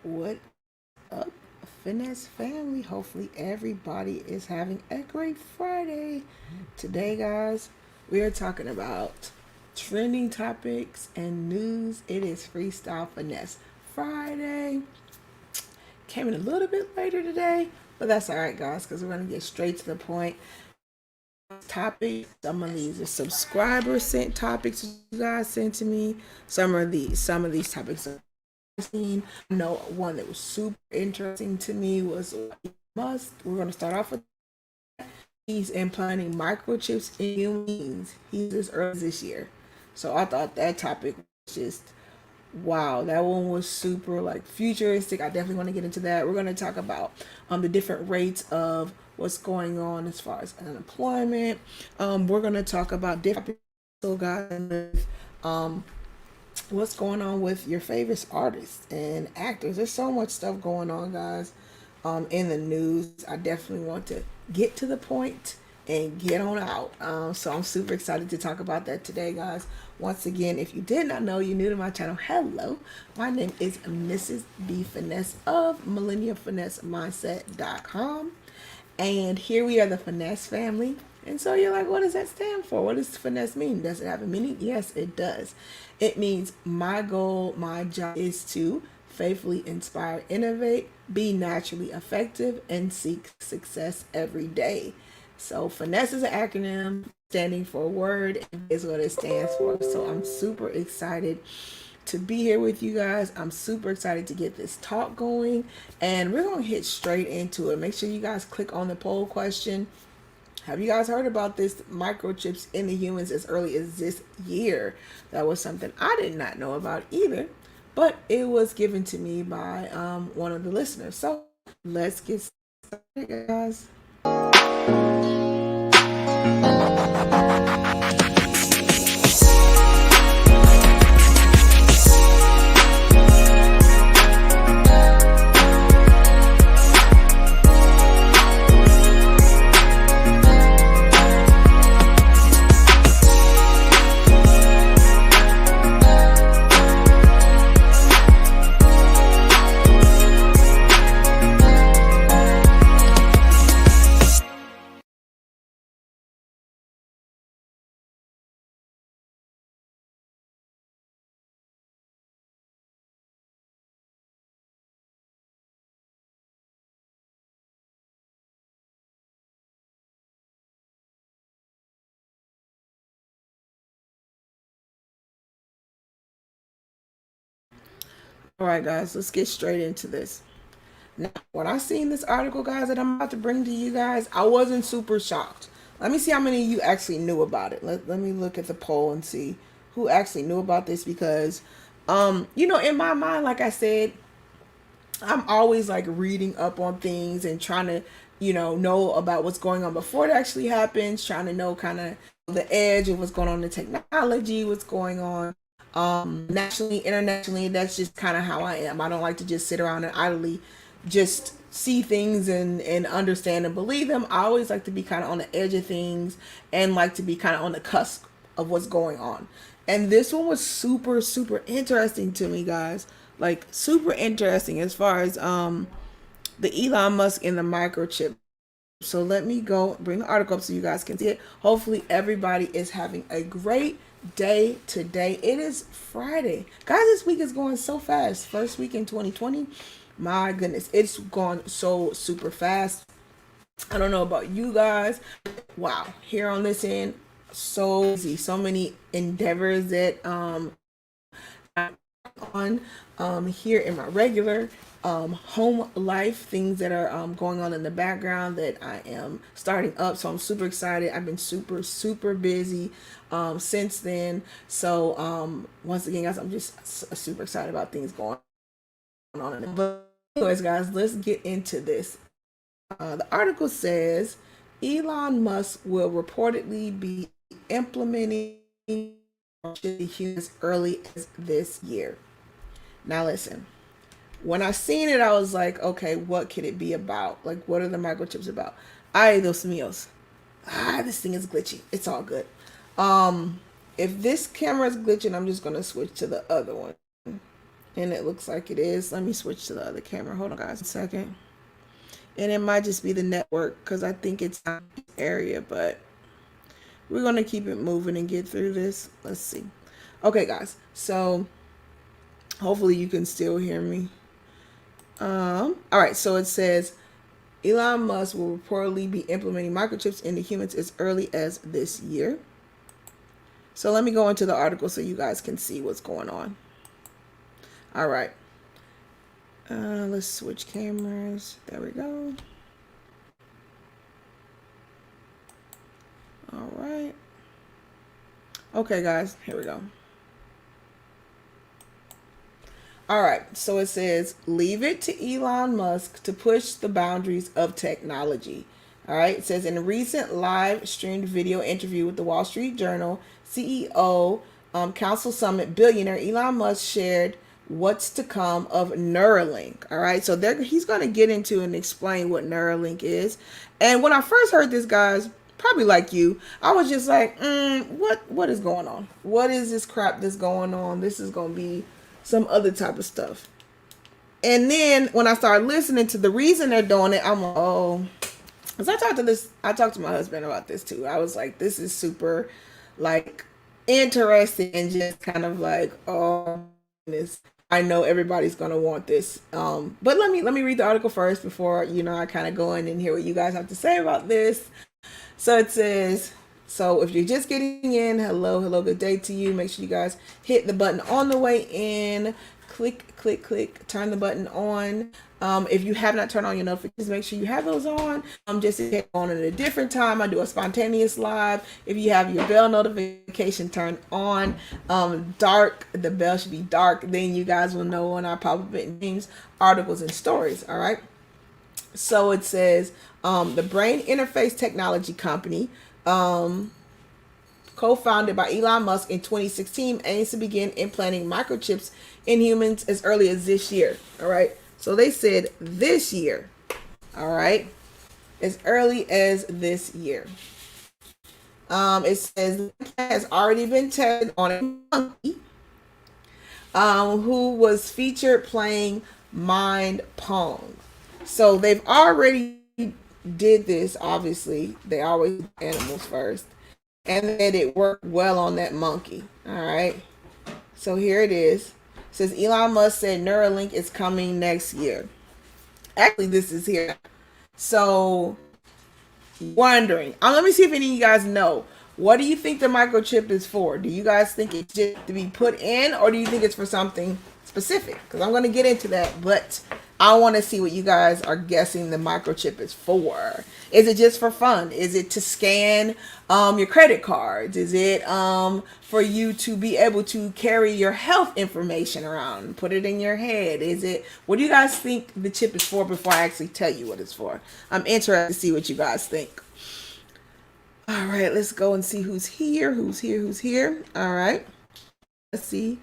What up, Finesse family? Hopefully, everybody is having a great Friday. Today, guys, we are talking about trending topics and news. It is Freestyle Finesse Friday. Came in a little bit later today, but that's all right, guys, because we're going to get straight to the point. Topic. Some of these are subscriber sent topics you guys sent to me. Some of these topics are seen. I know one that was super interesting to me was Elon Musk. We're going to start off with he's implanting microchips in humans. He's as early as this year. So I thought that topic was just wow. That one was super like futuristic. I definitely want to get into that. We're going to talk about the different rates of what's going on as far as unemployment. We're going to talk about different so guys what's going on with your favorite artists and actors. There's so much stuff going on, guys, in the news. I definitely want to get to the point and get on out. So I'm super excited to talk about that today, guys. Once again, if you did not know, you're new to my channel, hello. My name is Mrs. B. Finesse of millennialfinessemindset.com. And here we are, the Finesse family. And so you're like, what does that stand for? What does finesse mean? Does it have a meaning? Yes, it does. It means my goal, my job is to faithfully inspire, innovate, be naturally effective, and seek success every day. So finesse is an acronym standing for a word and is what it stands for. So I'm super excited to be here with you guys. I'm super excited to get this talk going, and we're going to hit straight into it. Make sure you guys click on the poll question. Have you guys heard about this microchips in the humans as early as this year? That was something I did not know about either, but it was given to me by one of the listeners. So let's get started, guys. All right, guys, let's get straight into this. Now, when I seen this article, guys, that I'm about to bring to you guys, I wasn't super shocked. Let me see how many of you actually knew about it. Let me look at the poll and see who actually knew about this because, in my mind, like I said, I'm always like reading up on things and trying to, know about what's going on before it actually happens, trying to know kind of the edge of what's going on in technology, what's going on nationally, internationally. That's just kind of how I am. I don't like to just sit around and idly just see things and understand and believe them. I always like to be kind of on the edge of things and like to be kind of on the cusp of what's going on. And this one was super, super interesting to me, guys. Like super interesting as far as the Elon Musk and the microchip. So let me go bring the article up so you guys can see it. Hopefully everybody is having a great day today. It is Friday. Guys, this week is going so fast. First week in 2020. My goodness, it's gone so super fast. I don't know about you guys. Wow, here on this end, so easy. So many endeavors that on here in my regular home life, things that are going on in the background that I am starting up. So I'm super excited. I've been super, super busy since then. So once again, guys, I'm just super excited about things going on. But anyways, guys, let's get into this. The article says Elon Musk will reportedly be implementing humans early as this year. Now listen, when I seen it, I was like, okay, what could it be about? Like, what are the microchips about? Ay, dos míos. This thing is glitchy. It's all good. If this camera is glitching, I'm just gonna switch to the other one. And it looks like it is. Let me switch to the other camera. Hold on, guys, a second. And it might just be the network because I think it's an area, but we're going to keep it moving and get through this. Let's see. Okay, guys. So hopefully you can still hear me. All right. So it says Elon Musk will reportedly be implementing microchips into humans as early as this year. So let me go into the article so you guys can see what's going on. All right. Let's switch cameras. There we go. All right. Okay, guys, here we go. All right, so it says, leave it to Elon Musk to push the boundaries of technology. All right, it says, in a recent live streamed video interview with the Wall Street Journal, CEO, Council Summit billionaire Elon Musk shared what's to come of Neuralink. All right, so he's going to get into and explain what Neuralink is. And when I first heard this, guys, probably like you, I was just like, what is going on? What is this crap that's going on? This is going to be some other type of stuff. And then when I started listening to the reason they're doing it, I'm like, oh, because I talked to my husband about this too. I was like, this is super like interesting and just kind of like, oh, this. I know everybody's gonna want this. But let me read the article first before I kind of go in and hear what you guys have to say about this. So it says, so if you're just getting in, hello, good day to you. Make sure you guys hit the button on the way in. Click, turn the button on. If you have not turned on your notifications, make sure you have those on. Just to get on at a different time. I do a spontaneous live. If you have your bell notification turned on, dark, the bell should be dark. Then you guys will know when I pop up in names, articles, and stories. All right. So it says, the brain interface technology company, co-founded by Elon Musk in 2016, aims to begin implanting microchips in humans as early as this year. All right. So they said this year. All right. As early as this year. It says the plan has already been tested on a monkey who was featured playing Mind Pong. So they've already did this. Obviously, they always do animals first. And then it worked well on that monkey. All right. So here it is. It says Elon Musk said Neuralink is coming next year. Actually, this is here. So, wondering. Let me see if any of you guys know. What do you think the microchip is for? Do you guys think it's just to be put in, or do you think it's for something specific? Because I'm going to get into that, but I want to see what you guys are guessing the microchip is for. Is it just for fun? Is it to scan your credit cards? Is it for you to be able to carry your health information around, put it in your head? What do you guys think the chip is for before I actually tell you what it's for? I'm interested to see what you guys think. All right, let's go and see who's here. All right. Let's see.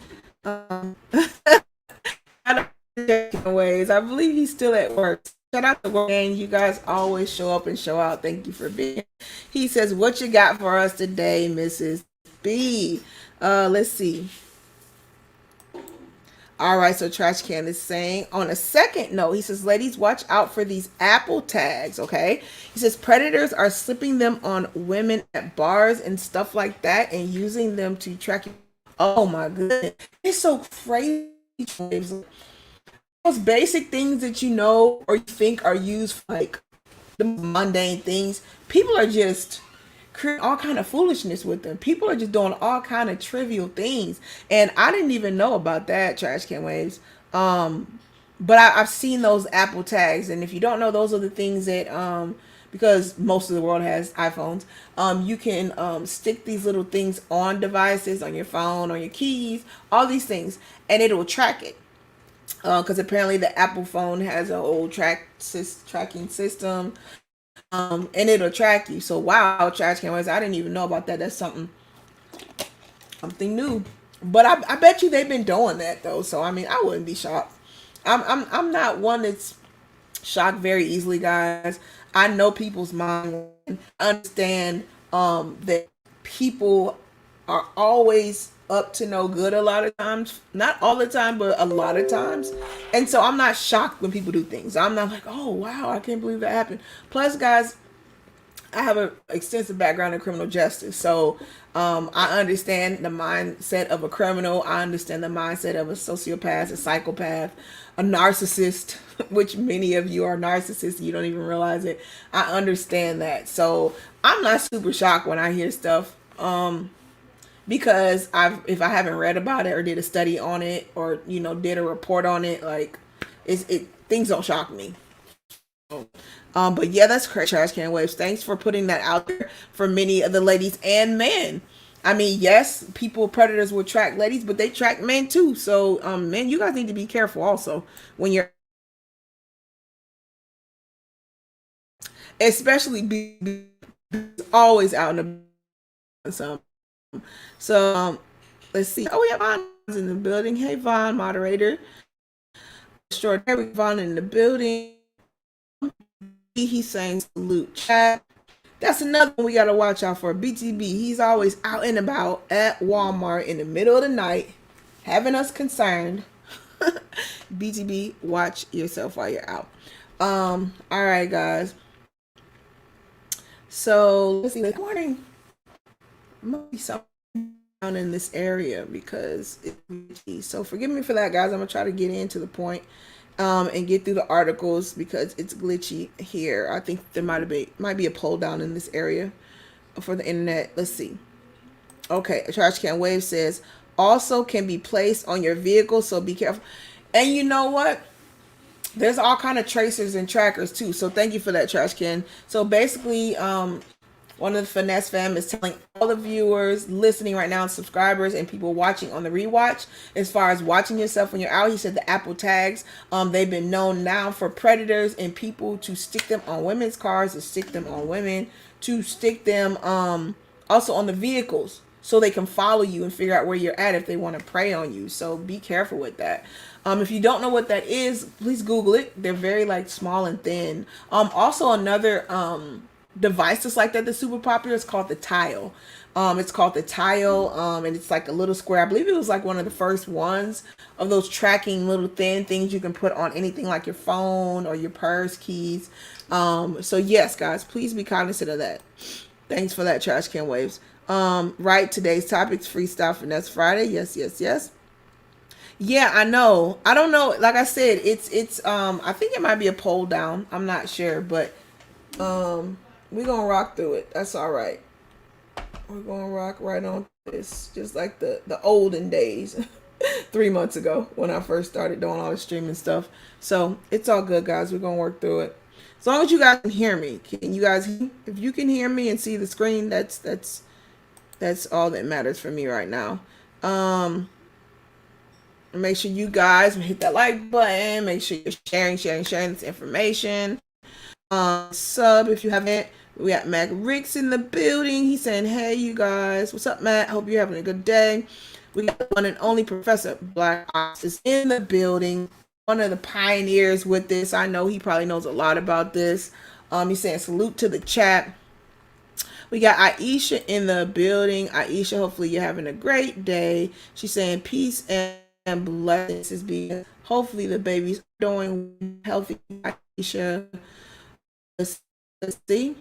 Ways. I believe he's still at work. Shout out to work, and you guys always show up and show out. Thank you for being here. He says, what you got for us today, Mrs. B? Let's see. All right, so Trash Can is saying, on a second note, he says, ladies, watch out for these Apple tags, okay? He says, predators are slipping them on women at bars and stuff like that and using them to track you. Oh, my goodness. It's so crazy. Those basic things that you know or you think are used for, like, the mundane things, people are just creating all kind of foolishness with them. People are just doing all kind of trivial things, and I didn't even know about that. Trash Can Waves. But I've seen those Apple tags, and if you don't know, those are the things that because most of the world has iPhones, you can stick these little things on devices, on your phone, on your keys, all these things, and it will track it. Because apparently the Apple phone has an old tracking system, and it'll track you. So wow, Trash Can Waves, I didn't even know about that. That's something new. But I bet you they've been doing that though. So I mean, I wouldn't be shocked. I'm not one that's shocked very easily, guys. I know people's mind. I understand that people are always up to no good a lot of times. Not all the time, but a lot of times. And so I'm not shocked when people do things. I'm not like, oh wow, I can't believe that happened. Plus, guys, I have an extensive background in criminal justice, so I understand the mindset of a criminal. I understand the mindset of a sociopath, a psychopath, a narcissist, which many of you are narcissists. You don't even realize it. I understand that, so I'm not super shocked when I hear stuff. Because if I haven't read about it or did a study on it or did a report on it, like it things don't shock me. But yeah, that's correct, Trash Can Waves. Thanks for putting that out there for many of the ladies and men. I mean, yes, predators will track ladies, but they track men too. So, men, you guys need to be careful also when you're, especially be always out in the sun. So, let's see. Oh, we have Vaughn in the building. Hey, Vaughn, moderator. Extraordinary Vaughn in the building. He's saying salute chat. That's another one we gotta watch out for. BTB, he's always out and about at Walmart in the middle of the night, having us concerned. BTB, watch yourself while you're out. All right, guys. So let's see. Good morning. Might be something down in this area because it's so forgive me for that, guys. I'm gonna try to get into the point. And get through the articles because it's glitchy here. I think there might be a poll down in this area for the internet. Let's see. Okay, Trash Can Wave says also can be placed on your vehicle, so be careful. And you know what? There's all kind of tracers and trackers too. So thank you for that, Trash Can. So basically, one of the Finesse fam is telling all the viewers listening right now, subscribers and people watching on the rewatch, as far as watching yourself when you're out. He said the Apple tags, they've been known now for predators and people to stick them on women's cars, to stick them on women, to stick them also on the vehicles so they can follow you and figure out where you're at if they want to prey on you. So be careful with that. If you don't know what that is, please Google it. They're very like small and thin. Also another device that's like that that's super popular. It's called the Tile. It's called the Tile, and it's like a little square. I believe it was like one of the first ones of those tracking little thin things you can put on anything like your phone or your purse keys. So yes, guys, please be cognizant of that. Thanks for that, Trash Can Waves. Right, today's topic's Freestyle Finesse Friday. Yes. Yeah, I know. I don't know. Like I said, it's I think it might be a poll down. I'm not sure, but we're gonna rock through it. That's all right. We're gonna rock right on this, just like the olden days 3 months ago when I first started doing all the streaming stuff. So it's all good, guys. We're gonna work through it. As long as you guys can hear me. Can you guys, if you can hear me and see the screen, that's all that matters for me right now. Make sure you guys hit that like button. Make sure you're sharing this information. Sub if you haven't. We got Mac Ricks in the building. He's saying, hey, you guys. What's up, Matt? Hope you're having a good day. We got the one and only Professor Black Ops is in the building. One of the pioneers with this. I know he probably knows a lot about this. He's saying salute to the chat. We got Aisha in the building. Aisha, hopefully you're having a great day. She's saying peace and blessings is being. Hopefully the baby's doing healthy. Aisha. Let's see.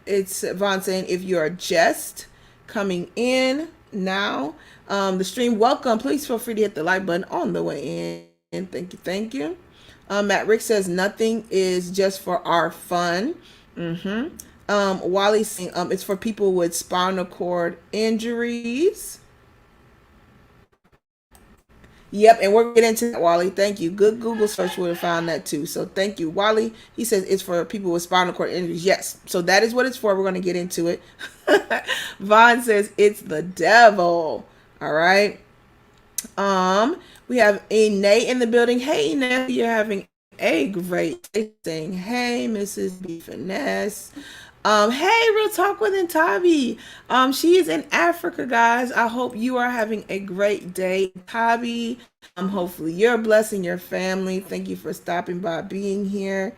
It's Vaughn saying if you are just coming in now, the stream, welcome. Please feel free to hit the like button on the way in. Thank you. Matt Rick says nothing is just for our fun. Wally saying it's for people with spinal cord injuries. Yep, and we're getting into that, Wally. Thank you. Good Google search would have found that too. So thank you, Wally. He says it's for people with spinal cord injuries. Yes, so that is what it's for. We're going to get into it. Vaughn says it's the devil. All right. We have Nate in the building. Hey, Nate, you're having a great day. Saying, hey, Mrs. B Finesse. Hey, Real Talk with Intabi. She is in Africa, guys. I hope you are having a great day, Intabi. Hopefully you're blessing your family. Thank you for stopping by, being here.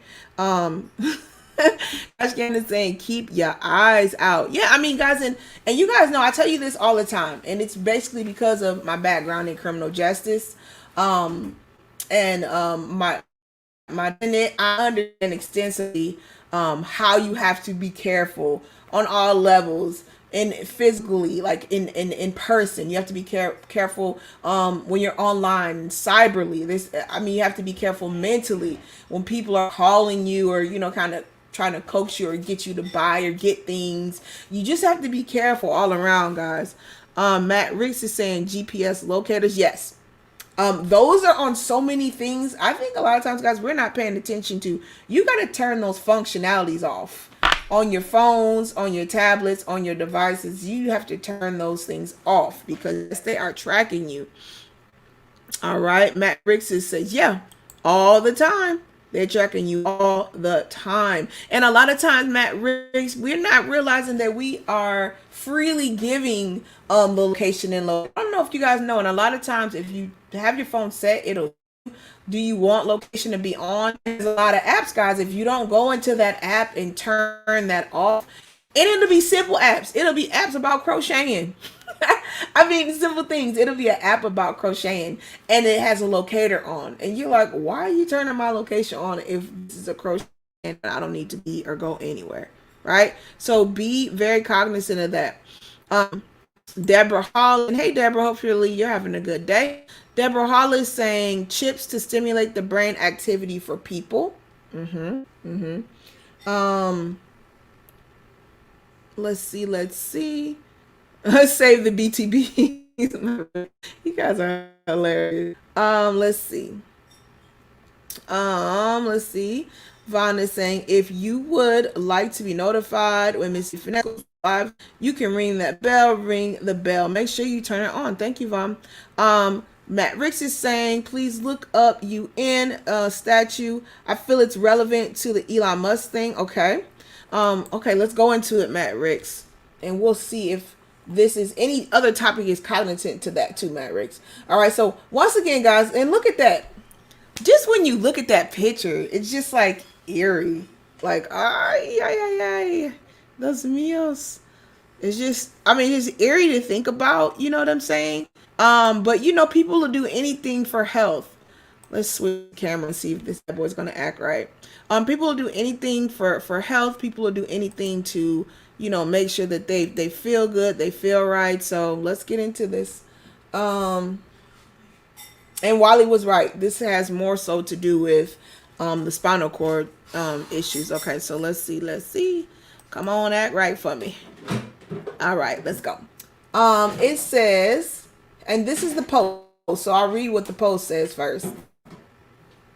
Josh Gannon is saying, keep your eyes out. Yeah, I mean, guys, and you guys know I tell you this all the time, and it's basically because of my background in criminal justice, um, and my I understand extensively how you have to be careful on all levels and physically, like in person. You have to be careful when you're online, cyberly. This, I mean, you have to be careful mentally when people are calling you or kind of trying to coax you or get you to buy or get things. You just have to be careful all around, guys. Matt Ricks is saying GPS locators. Yes, those are on so many things. I think a lot of times, guys, we're not paying attention to. You got to turn those functionalities off on your phones, on your tablets, on your devices. You have to turn those things off because they are tracking you. All right, Matt Ricks says, yeah, all the time. They're tracking you all the time. And a lot of times, Matt Riggs, we're not realizing that we are freely giving the location and location. I don't know if you guys know, and a lot of times if you have your phone set, it'll, do you want location to be on? There's a lot of apps, guys. If you don't go into that app and turn that off, and it'll be simple apps. It'll be apps about crocheting. I mean, simple things. It'll be an app about crocheting and it has a locator on. And you're like, why are you turning my location on if this is a crochet and I don't need to be or go anywhere? Right? So be very cognizant of that. Deborah Hall, and hey, Deborah, hopefully you're having a good day. Deborah Hall is saying chips to stimulate the brain activity for people. Let's see. Save the BTB. You guys are hilarious. Let's see. Vaughn is saying, if you would like to be notified when Missy Finesse goes live, you can ring that bell. Ring the bell. Make sure you turn it on. Thank you, Vaughn. Matt Ricks is saying, please look up UN statue. I feel it's relevant to the Elon Musk thing. Okay. Okay, let's go into it, Matt Ricks, and we'll see if this is any other topic is cognizant to that too, Matt Ricks. All right, so once again, guys, and look at that. Just when you look at that picture, it's just like eerie. Like, ay, those meals. It's just, I mean, it's eerie to think about. You know what I'm saying? But people will do anything for health. Let's switch the camera and see if this boy's gonna act right. People will do anything for health. People will do anything to make sure that they feel good, they feel right. So let's get into this. And Wally was right. This has more so to do with the spinal cord issues. Okay, so let's see. Come on, act right for me. All right, let's go. It says, and this is the post, so I'll read what the post says first.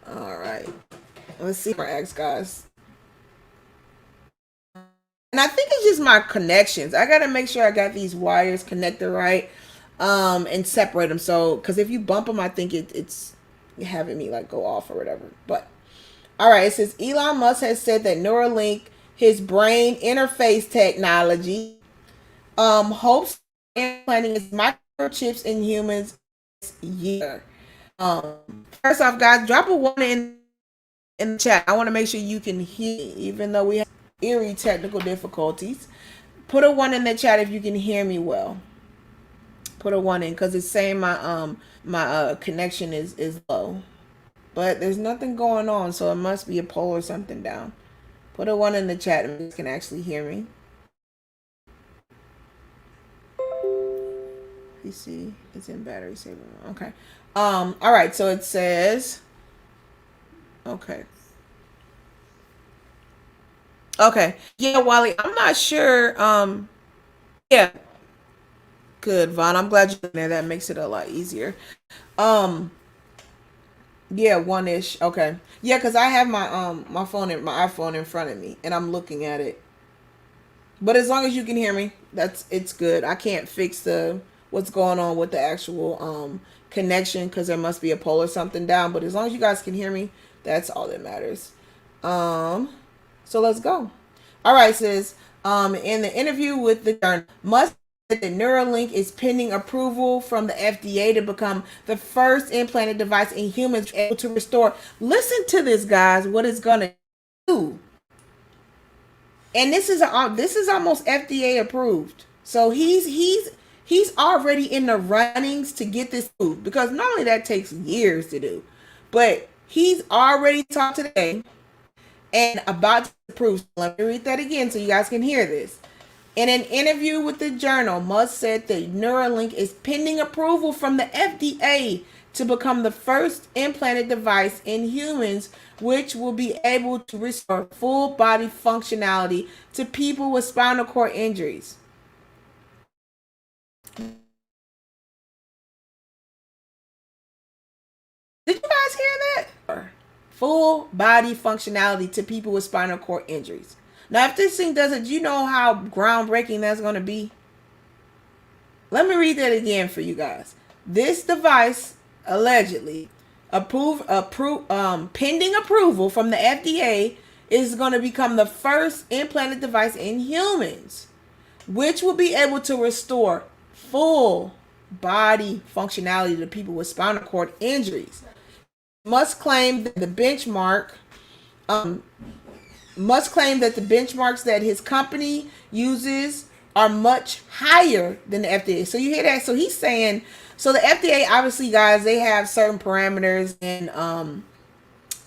All right, let's see our ex, guys. And I think it's just my connections. I gotta make sure I got these wires connected right, and separate them. So, because if you bump them, I think it's having me like go off or whatever. But all right, it says Elon Musk has said that Neuralink, his brain interface technology, hopes implanting his microchips in humans this year. First off, guys, drop a 1 in the chat. I want to make sure you can hear me, even though we have eerie technical difficulties. Put a 1 in the chat if you can hear me well. Put a 1 in, because it's saying my connection is low, but there's nothing going on, so it must be a pole or something down. Put a 1 in the chat and you can actually hear me. PC is in battery saver. Okay. All right, so it says, okay. Yeah, Wally, I'm not sure. Yeah. Good, Vaughn. I'm glad you're there. That makes it a lot easier. Yeah, 1-ish. Okay. Yeah, because I have my my iPhone in front of me and I'm looking at it. But as long as you can hear me, it's good. I can't fix what's going on with the actual connection, because there must be a pole or something down. But as long as you guys can hear me, that's all that matters. So let's go. All right, sis. In the interview with the journal, Musk said that Neuralink is pending approval from the FDA to become the first implanted device in humans able to restore. Listen to this, guys. What it's gonna do. and this is almost FDA approved. So he's already in the runnings to get this approved, because normally that takes years to do, but he's already talked today and about to approve. So let me read that again so you guys can hear this. In an interview with the journal, Musk said that Neuralink is pending approval from the FDA to become the first implanted device in humans, which will be able to restore full body functionality to people with spinal cord injuries. Did you guys hear that? Full body functionality to people with spinal cord injuries. Now, if this thing does it, do you know how groundbreaking that's going to be? Let me read that again for you guys. This device allegedly pending approval from the FDA is going to become the first implanted device in humans, which will be able to restore full body functionality to people with spinal cord injuries. Musk claimed that the benchmarks that his company uses are much higher than the FDA. So you hear that? So he's saying, so the FDA, obviously, guys, they have certain parameters and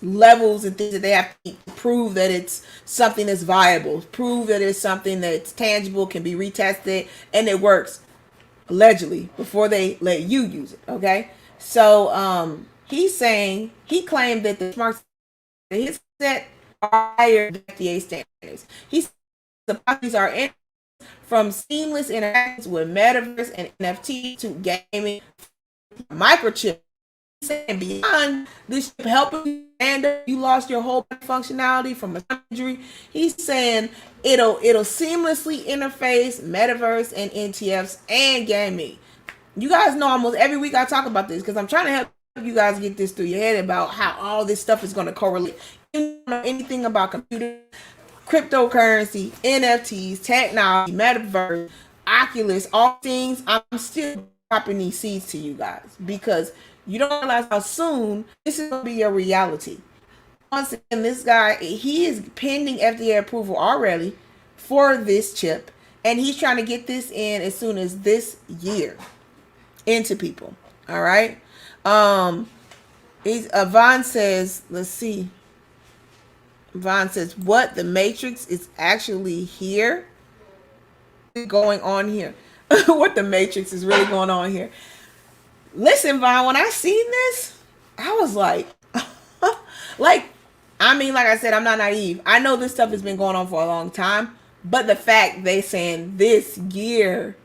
levels and things that they have to prove that it's something that's viable, prove that it's something that's tangible, can be retested, and it works, allegedly, before they let you use it. Okay? So he's saying, he claimed that the benchmarks that his set are higher than FDA standards. He said the properties are in from seamless interactions with metaverse and NFT to gaming, microchip, and beyond this helping you stand up. You lost your whole functionality from a injury. He's saying it'll seamlessly interface metaverse and NTFs and gaming. You guys know almost every week I talk about this because I'm trying to help you guys get this through your head about how all this stuff is going to correlate. You don't know anything about computers, cryptocurrency, NFTs, technology, metaverse, Oculus, all things. I'm still dropping these seeds to you guys because you don't realize how soon this is going to be your reality. Once again, this guy, he is pending FDA approval already for this chip, and he's trying to get this in as soon as this year into people. All right. Vaughn says, let's see. Vaughn says, what? The Matrix is actually here? Going on here? What the Matrix is really going on here? Listen, Vaughn, when I seen this, I was like, like I said, I'm not naive. I know this stuff has been going on for a long time, but the fact they saying this year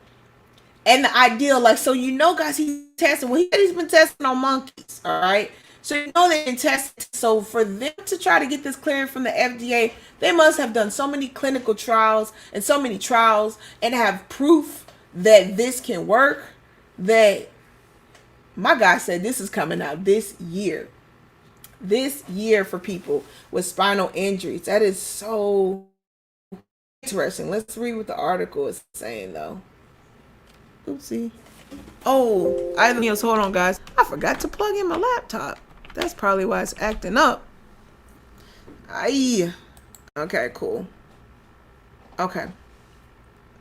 and the ideal, like, so guys, he's testing. Well, he's been testing on monkeys, all right? So they've been testing. So for them to try to get this clearance from the FDA, they must have done so many clinical trials and so many trials and have proof that this can work, that my guy said this is coming out this year. This year for people with spinal injuries. That is so interesting. Let's read what the article is saying, though. Oopsie. Oh, hold on, guys. I forgot to plug in my laptop. That's probably why it's acting up. Aye. Okay, cool. Okay.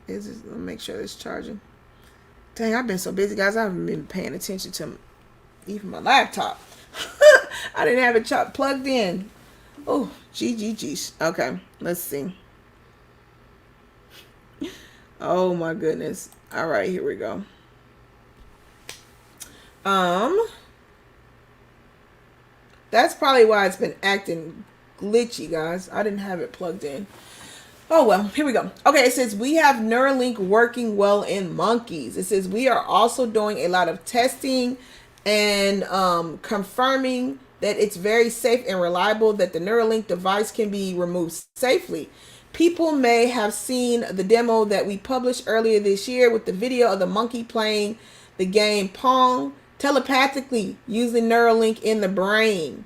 Let me make sure it's charging. Dang, I've been so busy, guys. I haven't been paying attention to even my laptop. I didn't have it plugged in. Oh, GGGs. Okay, let's see. Oh my goodness. All right, here we go. That's probably why it's been acting glitchy, guys. I didn't have it plugged in. Oh, well, here we go. Okay, it says we have Neuralink working well in monkeys. It says we are also doing a lot of testing and confirming that it's very safe and reliable, that the Neuralink device can be removed safely. People may have seen the demo that we published earlier this year with the video of the monkey playing the game Pong telepathically using Neuralink in the brain.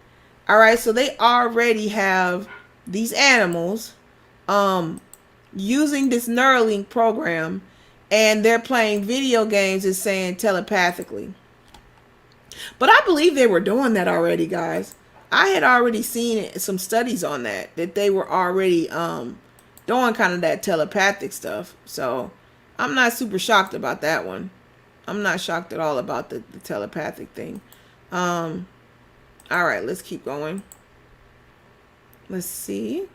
All right, so they already have these animals using this Neuralink program, and they're playing video games and saying telepathically. But I believe they were doing that already, guys. I had already seen some studies on that they were already doing kind of that telepathic stuff. So I'm not super shocked about that one. I'm not shocked at all about the telepathic thing. All right, let's keep going. Let's see.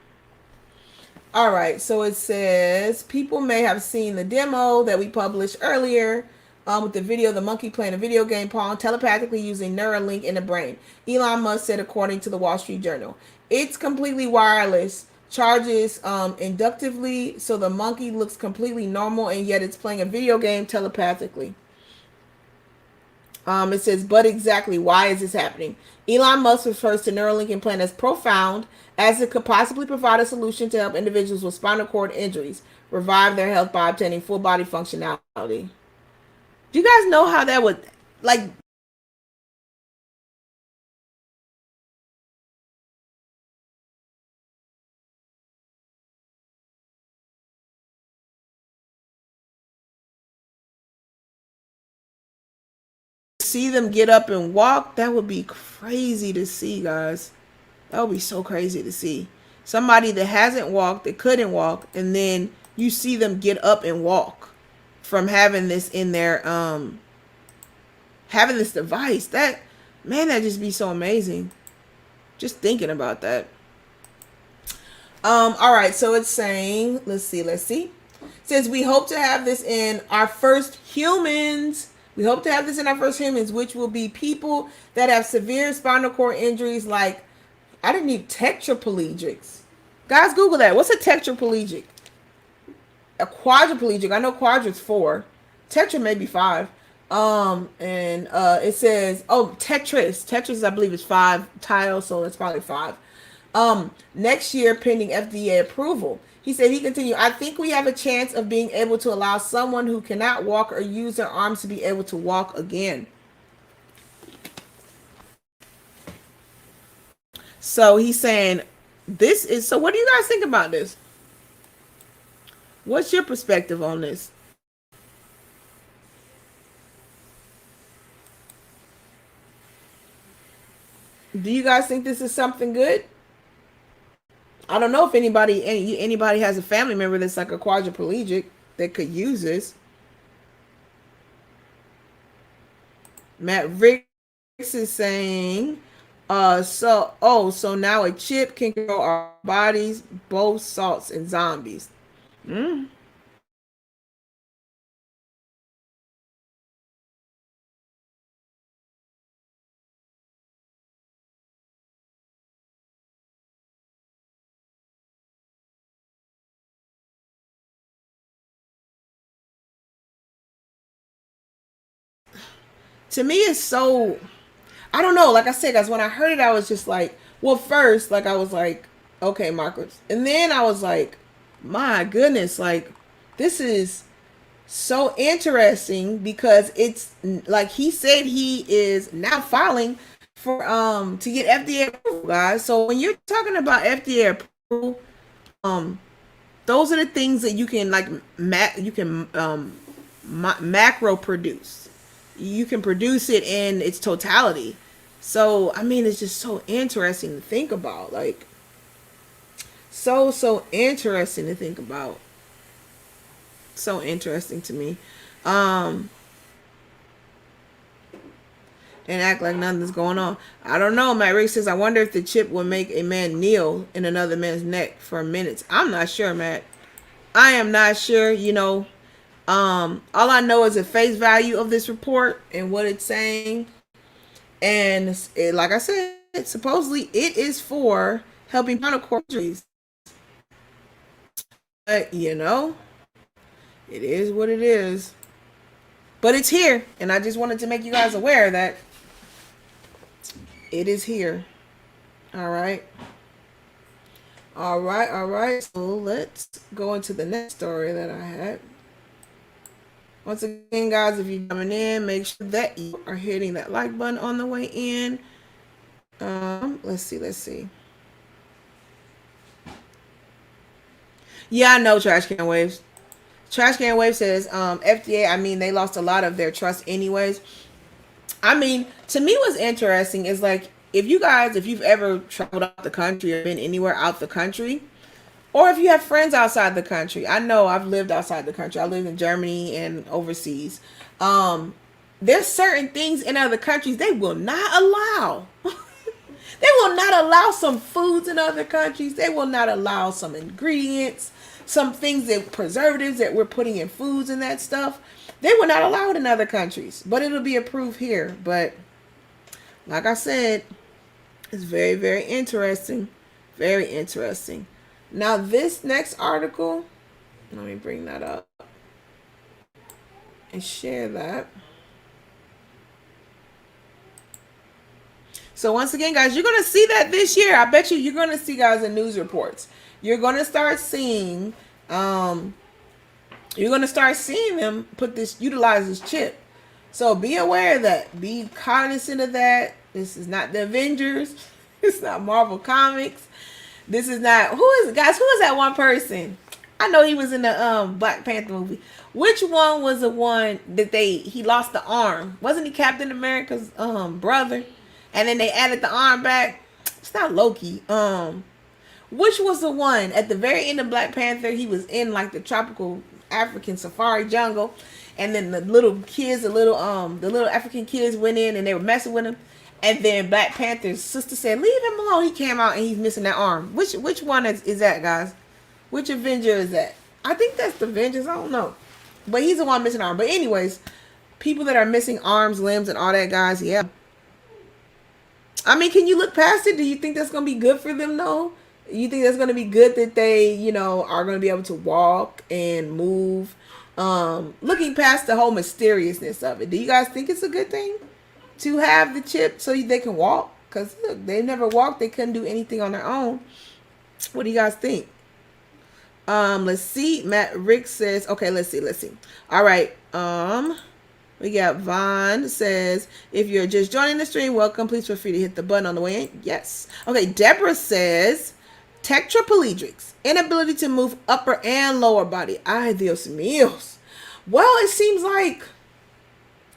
All right, so it says people may have seen the demo that we published earlier with the video of the monkey playing a video game Pong telepathically using Neuralink in the brain. Elon Musk said, according to the Wall Street Journal, it's completely wireless, charges inductively, so the monkey looks completely normal, and yet it's playing a video game telepathically. It says, but exactly why is this happening? Elon Musk refers to Neuralink implant as profound, as it could possibly provide a solution to help individuals with spinal cord injuries revive their health by obtaining full body functionality. Do you guys know how that would, like, see them get up and walk? That would be crazy to see, guys. That would be so crazy to see. Somebody that hasn't walked, that couldn't walk, and then you see them get up and walk from having this in their having this device. That, man, that just be so amazing. Just thinking about that. All right, so it's saying, let's see. It says we hope to have this in our first humans. We hope to have this in our first humans, which will be people that have severe spinal cord injuries, like, I didn't need tetraplegics. Guys, Google that. What's a tetraplegic? A quadriplegic. I know quadruplegic 4. Tetra maybe 5. It says, oh, Tetris. Tetris, I believe, is 5 tiles, so it's probably 5. Next year, pending FDA approval. He said, he continued, I think we have a chance of being able to allow someone who cannot walk or use their arms to be able to walk again. So he's saying, this is, so what do you guys think about this? What's your perspective on this? Do you guys think this is something good? I don't know if anybody has a family member that's like a quadriplegic that could use this. Matt Ricks is saying, so now a chip can control our bodies, both salts and zombies. To me, it's so, I don't know. Like I said, guys, when I heard it, I was just like, well, first, like, I was like, okay, Marcus. And then I was like, my goodness, like, this is so interesting because it's like he said he is now filing for to get FDA approval, guys. So when you're talking about FDA approval, those are the things that you can like macro produce. You can produce it in its totality. So I mean, it's just so interesting to think about. Like, so interesting to think about. So interesting to me. And act like nothing's going on. I don't know. Matt Rick says, I wonder if the chip will make a man kneel in another man's neck for minutes. I'm not sure, Matt. I am not sure. You know, all I know is the face value of this report and what it's saying. And it, like I said, supposedly it is for helping spinal cord injuries. But, you know, it is what it is. But it's here. And I just wanted to make you guys aware that it is here. All right. All right. So let's go into the next story that I had. Once again, guys, if you're coming in, make sure that you are hitting that like button on the way in. Let's see. Yeah, I know, Trash Can Waves. Trash Can Wave says, FDA, I mean, they lost a lot of their trust anyways. I mean, to me, what's interesting is like, if you've ever traveled out the country or been anywhere out the country, Or if you have friends outside the country. I know I've lived outside the country. I lived in Germany and overseas. There's certain things in other countries they will not allow. They will not allow some foods in other countries. They will not allow some ingredients, some things that preservatives that we're putting in foods and that stuff. They will not allow it in other countries, but it'll be approved here. But like I said, it's very, very interesting. Very interesting. Now, this next article, let me bring that up and share that. So once again, guys, you're going to see that this year. I bet you're going to see, guys, in news reports. You're going to start seeing, them utilize this chip. So be aware of that. Be cognizant of that. This is not the Avengers. It's not Marvel Comics. This is not, who is that one person? I know he was in the Black Panther movie. Which one was the one that he lost the arm? Wasn't he Captain America's brother? And then they added the arm back. It's not Loki. Which was the one at the very end of Black Panther? He was in like the tropical African safari jungle, and then the little African kids went in and they were messing with him. And then Black Panther's sister said, "Leave him alone." He came out and he's missing that arm. Which one is that, guys? Which Avenger is that? I think that's the Avengers. I don't know, but he's the one missing arm. But anyways, people that are missing arms, limbs, and all that, guys. Yeah. I mean, can you look past it? Do you think that's going to be good for them, though? You think that's going to be good that they, are going to be able to walk and move? Looking past the whole mysteriousness of it, do you guys think it's a good thing to have the chip so they can walk? Because, look, they never walked. They couldn't do anything on their own. What do you guys think? Let's see. Matt Rick says, okay, let's see. All right. We got Vaughn says, if you're just joining the stream, welcome. Please feel free to hit the button on the way in. Yes. Okay, Deborah says, tetraplegics, inability to move upper and lower body. Ay, Dios míos. Well, it seems like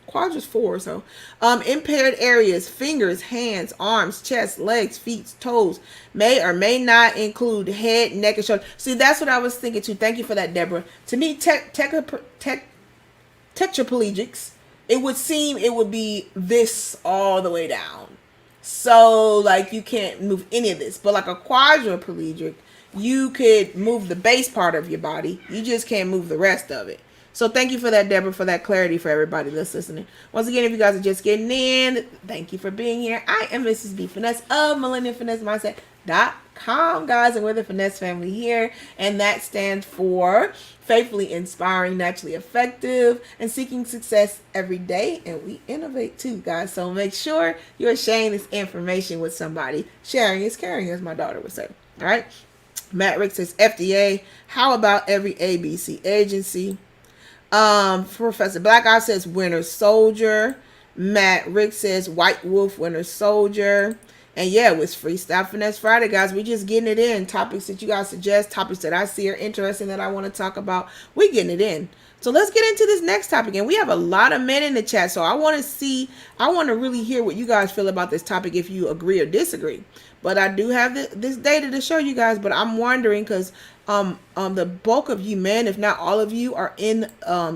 quadrants 4 or so. Impaired areas, fingers, hands, arms, chest, legs, feet, toes, may or may not include head, neck, and shoulder. See, that's what I was thinking too. Thank you for that, Deborah. To me, tetraplegics, it would seem it would be this all the way down. So, like, you can't move any of this. But like a quadriplegic, you could move the base part of your body. You just can't move the rest of it. So thank you for that, Deborah, for that clarity for everybody that's listening. Once again, if you guys are just getting in, thank you for being here. I am Mrs. B. Finesse of millennialfinessemindset.com, guys, and we're the Finesse family here. And that stands for faithfully inspiring, naturally effective, and seeking success every day. And we innovate too, guys. So make sure you're sharing this information with somebody. Sharing is caring, as my daughter would say. All right. Matt Rick says FDA. How about every ABC agency? Professor Black Eye says Winter Soldier. Matt Rick says White Wolf, Winter Soldier. And yeah, it was Freestyle Finesse Friday, guys. We just getting it in. Topics that you guys suggest, topics that I see are interesting that I want to talk about. We getting it in. So let's get into this next topic. And we have a lot of men in the chat. So I want to really hear what you guys feel about this topic, if you agree or disagree. But I do have this data to show you guys. But I'm wondering, because the bulk of you men, if not all of you, are in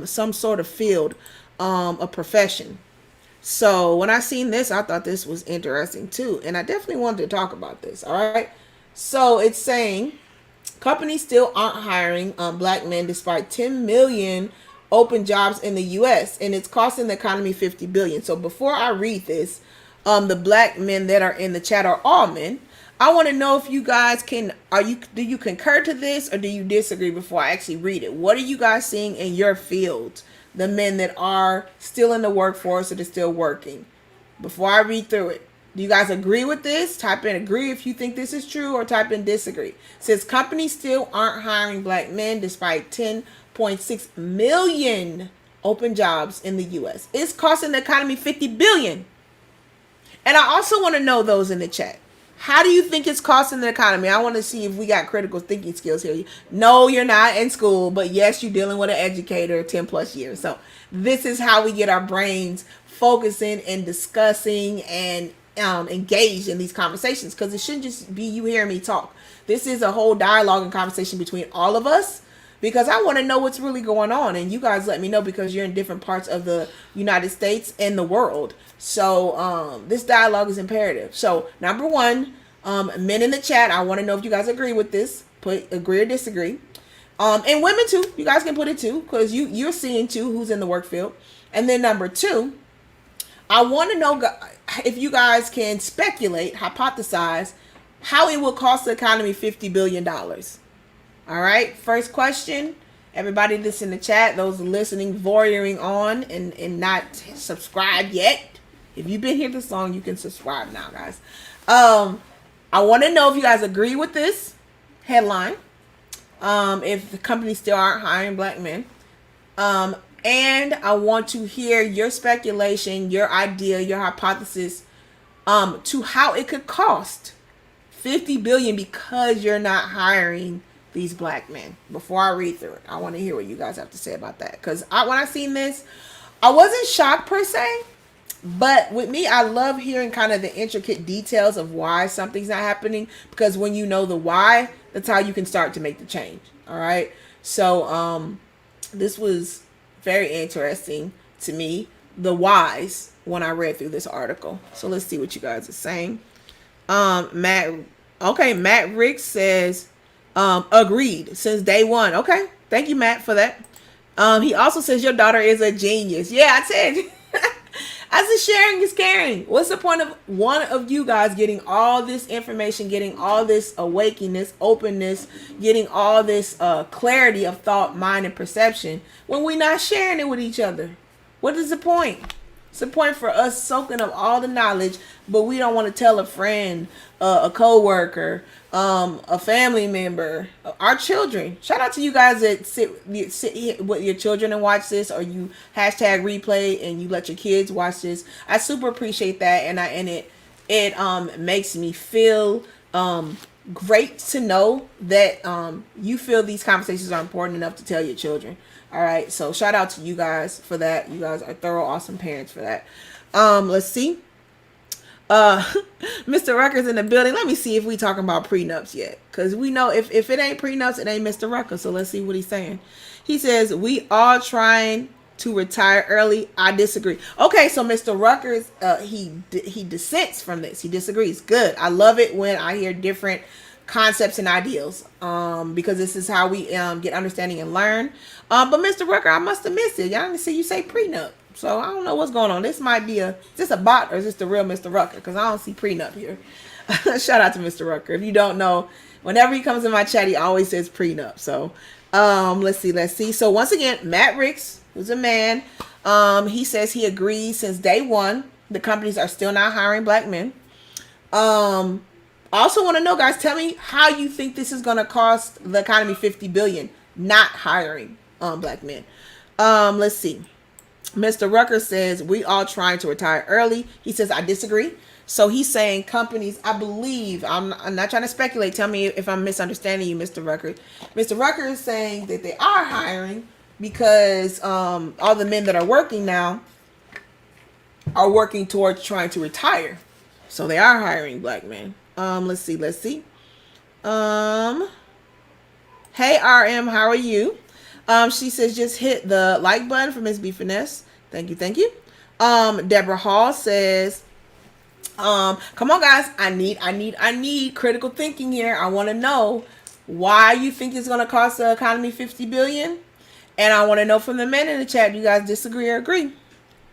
some sort of field, a profession. So when I seen this, I thought this was interesting too. And I definitely wanted to talk about this. All right. So it's saying companies still aren't hiring black men despite 10 million open jobs in the U.S. And it's costing the economy $50 billion. So before I read this, the black men that are in the chat are all men. I want to know if you guys do you concur to this, or do you disagree before I actually read it? What are you guys seeing in your field? The men that are still in the workforce, that are still working. Before I read through it, do you guys agree with this? Type in agree if you think this is true, or type in disagree. It says companies still aren't hiring black men despite 10.6 million open jobs in the U.S. It's costing the economy $50 billion. And I also want to know those in the chat. How do you think it's costing the economy? I want to see if we got critical thinking skills here. No, you're not in school, but yes, you're dealing with an educator 10 plus years. So this is how we get our brains focusing and discussing and engaged in these conversations, because it shouldn't just be you hearing me talk. This is a whole dialogue and conversation between all of us, because I want to know what's really going on, and you guys let me know, because you're in different parts of the United States and the world. So this dialogue is imperative. So number one, men in the chat, I want to know if you guys agree with this. Put agree or disagree. And women too. You guys can put it too, because you're seeing too who's in the work field. And then number two, I want to know if you guys can speculate, hypothesize how it will cost the economy $50 billion. All right. First question. Everybody that's in the chat, those listening, voyeuring on and not subscribed yet. If you've been here this long, you can subscribe now, guys. I want to know if you guys agree with this headline. If the companies still aren't hiring black men. And I want to hear your speculation, your idea, your hypothesis, to how it could cost $50 billion because you're not hiring these black men. Before I read through it, I want to hear what you guys have to say about that. Because when I seen this, I wasn't shocked per se. But with me, I love hearing kind of the intricate details of why something's not happening. Because when you know the why, that's how you can start to make the change. All right. So this was very interesting to me, the whys, when I read through this article. So let's see what you guys are saying. Matt Rick says, agreed since day one. Okay. Thank you, Matt, for that. He also says your daughter is a genius. Yeah, I said. I said sharing is caring. What's the point of one of you guys getting all this information, getting all this awakeness, openness, getting all this clarity of thought, mind, and perception when we're not sharing it with each other? What is the point? It's the point for us soaking up all the knowledge, but we don't want to tell a friend, a coworker, a family member, our children. Shout out to you guys that sit with your children and watch this, or you hashtag replay and you let your kids watch this. I super appreciate that, and it makes me feel great to know that you feel these conversations are important enough to tell your children. All right, so shout out to you guys for that. You guys are thorough, awesome parents for that. Let's see. Mr. Rucker's in the building. Let me see if we talking about prenups yet, because we know if it ain't prenups, it ain't Mr. Rucker. So let's see what he's saying. He says we all trying to retire early. I disagree. Okay, so Mr. Rucker's he dissents from this. He disagrees. Good. I love it when I hear different concepts and ideals, because this is how we get understanding and learn. But Mr. Rucker, I must have missed it. Y'all didn't see you say prenup. So I don't know what's going on. This might be is this a bot, or is this the real Mr. Rucker? Because I don't see prenup here. Shout out to Mr. Rucker. If you don't know, whenever he comes in my chat, he always says prenup. So let's see. So once again, Matt Ricks, who's a man, he says he agrees since day one the companies are still not hiring black men. I also want to know, guys, tell me how you think this is going to cost the economy $50 billion, not hiring black men. Let's see. Mr. Rucker says we all trying to retire early. He says I disagree. So he's saying companies, I believe, I'm not trying to speculate. Tell me if I'm misunderstanding you, Mr. Rucker. Mr. Rucker is saying that they are hiring because all the men that are working now are working towards trying to retire. So they are hiring black men. Let's see. Hey RM, how are you? She says just hit the like button for Miss B Finesse. Thank you. Deborah Hall says, come on guys, I need critical thinking here. I want to know why you think it's going to cost the economy $50 billion. And I want to know from the men in the chat, do you guys disagree or agree?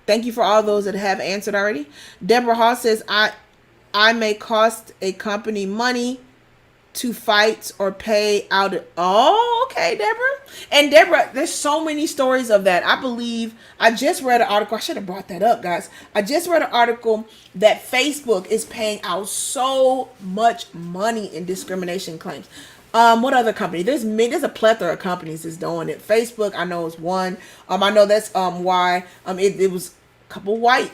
Thank you for all those that have answered already. Deborah Hall says, I may cost a company money to fight or pay out. Oh, okay, Deborah. And Deborah, there's so many stories of that. I believe I just read an article. I should have brought that up, guys. I just read an article that Facebook is paying out so much money in discrimination claims. What other company? There's a plethora of companies that's doing it. Facebook, I know, is one. I know that's why it was couple white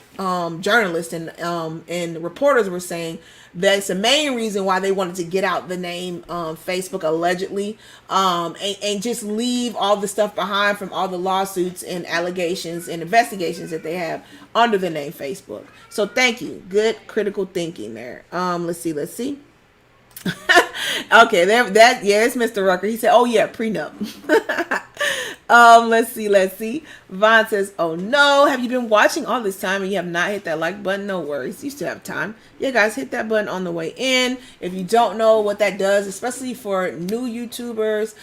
journalists and reporters were saying that's the main reason why they wanted to get out the name Facebook allegedly, and just leave all the stuff behind from all the lawsuits and allegations and investigations that they have under the name Facebook. So thank you. Good critical thinking there. Let's see. Okay, it's Mr. Rucker. He said, "Oh yeah, prenup." Let's see. Vaughn says, "Oh no, have you been watching all this time and you have not hit that like button? No worries, you still have time. Yeah, guys, hit that button on the way in. If you don't know what that does, especially for new YouTubers,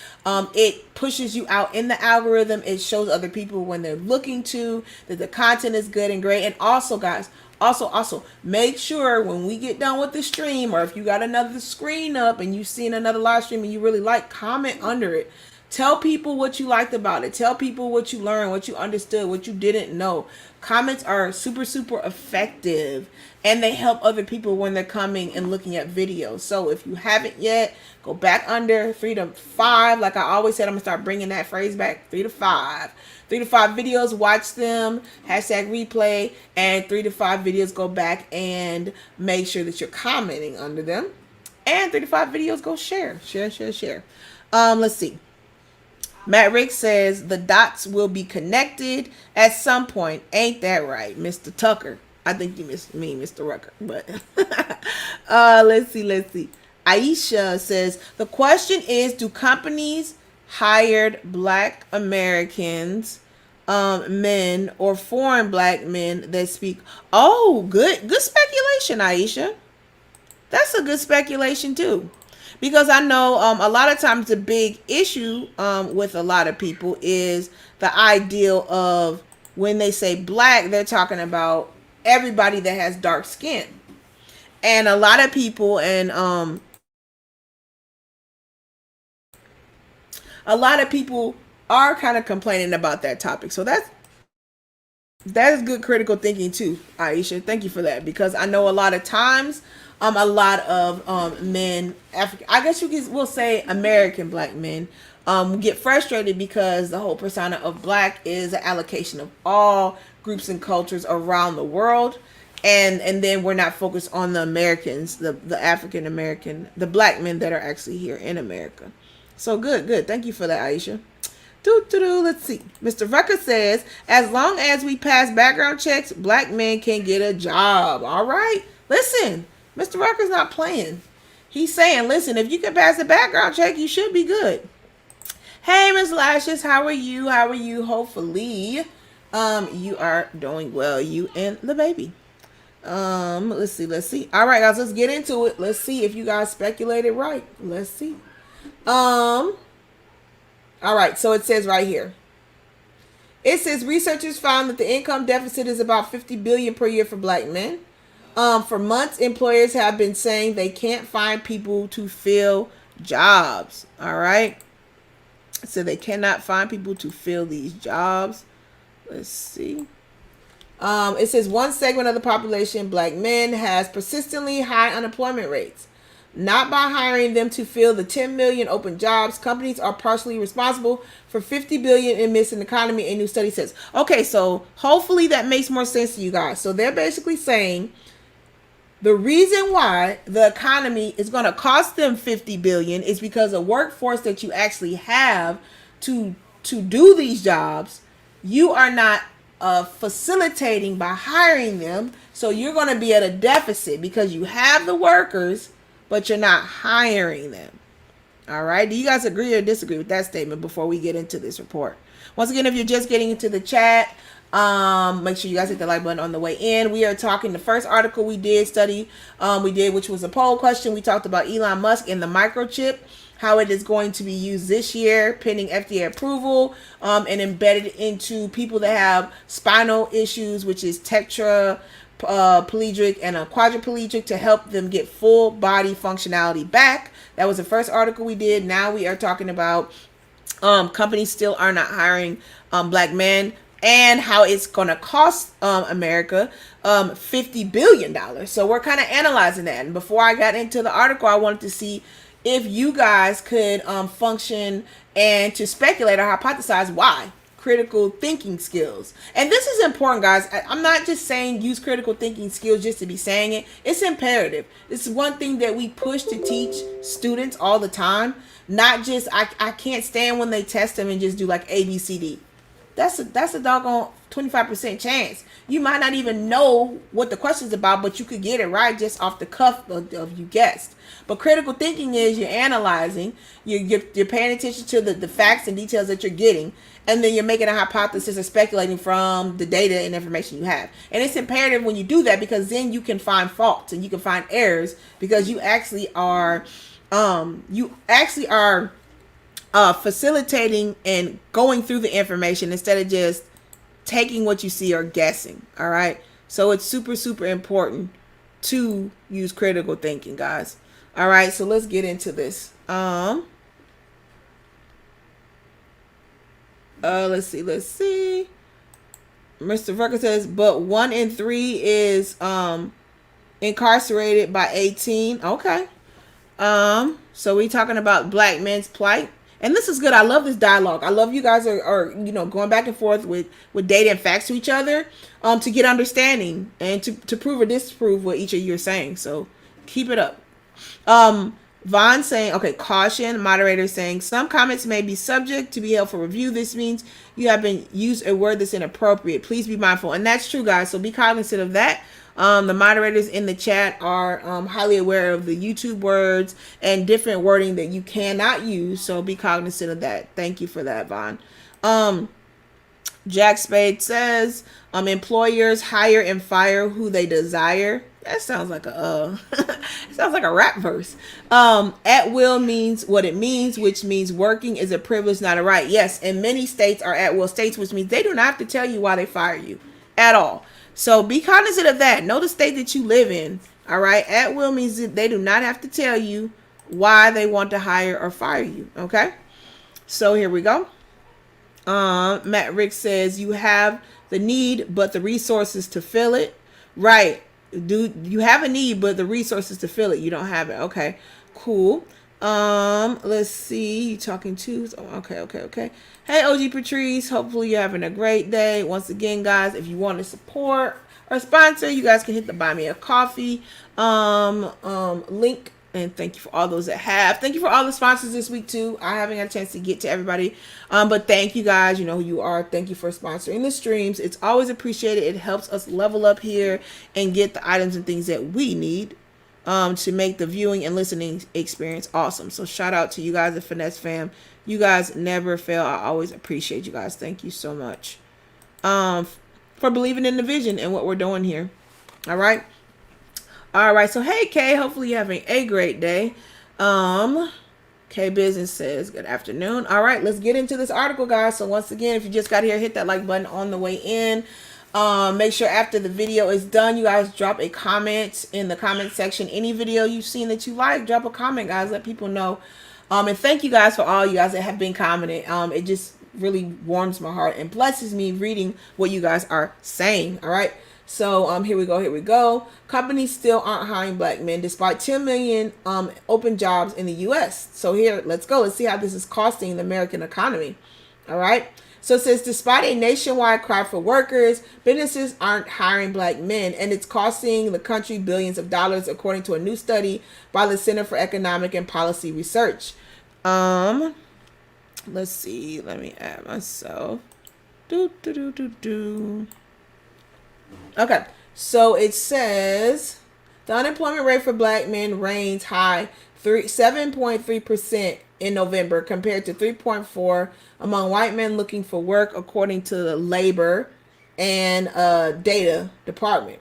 it pushes you out in the algorithm. It shows other people when they're looking to that the content is good and great. And also, guys." Also, make sure when we get done with the stream, or if you got another screen up and you've seen another live stream and you really like, comment under it. Tell people what you liked about it. Tell people what you learned, what you understood, what you didn't know. Comments are super, super effective, and they help other people when they're coming and looking at videos. So if you haven't yet, go back under 3 to 5. Like I always said, I'm going to start bringing that phrase back, 3 to 5. 3 to 5 videos, watch them, #replay, and 3 to 5 videos, go back and make sure that you're commenting under them. And 3 to 5 videos, go share. Let's see. Matt Rick says the dots will be connected at some point. Ain't that right, Mr. Tucker? I think you mean Mr. Rucker, but let's see. Aisha says the question is, do companies hired Black Americans, men, or foreign Black men that speak? Oh, good speculation, Aisha. That's a good speculation too, because I know a lot of times the big issue with a lot of people is the ideal of when they say Black, they're talking about everybody that has dark skin, and a lot of people are kind of complaining about that topic. So that is good critical thinking too, Aisha. Thank you for that, because I know a lot of times a lot of men, I guess we'll say American Black men, get frustrated because the whole persona of Black is an allocation of all groups and cultures around the world, and then we're not focused on the Americans, the African American, the Black men that are actually here in America. So good. Thank you for that, Aisha. Let's see. Mr. Rucker says, as long as we pass background checks, Black men can get a job. All right. Listen, Mr. Rucker's not playing. He's saying, listen, if you can pass the background check, you should be good. Hey, Ms. Lashes, how are you? Hopefully, you are doing well, you and the baby. Let's see. All right, guys, let's get into it. Let's see if you guys speculated right. Let's see. All right, so it says right here. It says researchers found that the income deficit is about $50 billion per year for Black men. For months, employers have been saying they can't find people to fill jobs. All right. So they cannot find people to fill these jobs. Let's see. It says one segment of the population, Black men, has persistently high unemployment rates. Not by hiring them to fill the 10 million open jobs, companies are partially responsible for $50 billion in missing economy, a new study says. Okay, so hopefully that makes more sense to you guys. So they're basically saying the reason why the economy is going to cost them $50 billion is because the workforce that you actually have to do these jobs, you are not facilitating by hiring them. So you're going to be at a deficit because you have the workers, but you're not hiring them. All right. Do you guys agree or disagree with that statement before we get into this report? Once again, if you're just getting into the chat, make sure you guys hit the like button on the way in. We are talking the first article we did study, which was a poll question. We talked about Elon Musk and the microchip, how it is going to be used this year, pending FDA approval, and embedded into people that have spinal issues, which is tetraplegic and a quadriplegic, to help them get full body functionality back. That was the first article we did. Now we are talking about companies still are not hiring Black men, and how it's going to cost America $50 billion. So we're kind of analyzing that. And before I got into the article, I wanted to see if you guys could function and to speculate or hypothesize why. critical thinking skills. And this is important, guys. I'm not just saying use critical thinking skills just to be saying it. It's imperative. It's one thing that we push to teach students all the time. Not just, I can't stand when they test them and just do like A, B, C, D. That's a doggone 25% chance. You might not even know what the question's about, but you could get it right just off the cuff of you guessed. But critical thinking is you're analyzing, you're paying attention to the facts and details that you're getting, and then you're making a hypothesis or speculating from the data and information you have. And it's imperative when you do that, because then you can find faults and you can find errors, because you actually are facilitating and going through the information instead of just taking what you see or guessing. All right. So it's super, super important to use critical thinking, guys. All right. So let's get into this. Let's see. Mr. Rucker says, but 1 in 3 is incarcerated by 18. Okay. So we talking about black men's plight. And this is good. I love this dialogue. I love you guys are going back and forth with data and facts to each other to get understanding and to prove or disprove what each of you are saying. So keep it up. Vaughn saying, okay, caution. Moderator saying, some comments may be subject to be held for review. This means you have been used a word that's inappropriate. Please be mindful. And that's true, guys. So be cognizant of that. The moderators in the chat are highly aware of the YouTube words and different wording that you cannot use. So be cognizant of that. Thank you for that, Vaughn. Jack Spade says, employers hire and fire who they desire. That sounds like a sounds like a rap verse. At will means what it means, which means working is a privilege, not a right. Yes, and many states are at will states, which means they do not have to tell you why they fire you at all. So be cognizant of that. Know the state that you live in. All right. At will means that they do not have to tell you why they want to hire or fire you. Okay. So here we go. Matt Rick says you have the need, but the resources to fill it. Right. You have a need, but the resources to fill it, you don't have it. Okay. Cool. Let's see. You talking to? Okay. Hey, OG Patrice. Hopefully you're having a great day. Once again, guys, if you want to support or sponsor, you guys can hit the Buy Me a Coffee link. And thank you for all those that have. Thank you for all the sponsors this week too. I haven't had a chance to get to everybody. But thank you guys. You know who you are. Thank you for sponsoring the streams. It's always appreciated. It helps us level up here and get the items and things that we need to make the viewing and listening experience awesome. So shout out to you guys at Finesse Fam. You guys never fail. I always appreciate you guys. Thank you so much for believing in the vision and what we're doing here. All right. So hey Kay, hopefully you're having a great day. K Business says good afternoon. All right, let's get into this article, guys. So once again, if you just got here, hit that like button on the way in. Make sure after the video is done, you guys drop a comment in the comment section. Any video you've seen that you like, drop a comment, guys. Let people know. And thank you guys for all you guys that have been commenting. It just really warms my heart and blesses me reading what you guys are saying. All right. So here we go. Companies still aren't hiring black men despite 10 million open jobs in the U.S. So here, let's go. Let's see how this is costing the American economy. All right. So it says, despite a nationwide cry for workers, businesses aren't hiring black men, and it's costing the country billions of dollars, according to a new study by the Center for Economic and Policy Research. Let's see. Let me add myself. Okay. So it says the unemployment rate for black men reigns high, 7.3% in November, compared to 3.4% among white men looking for work, according to the Labor and Data Department.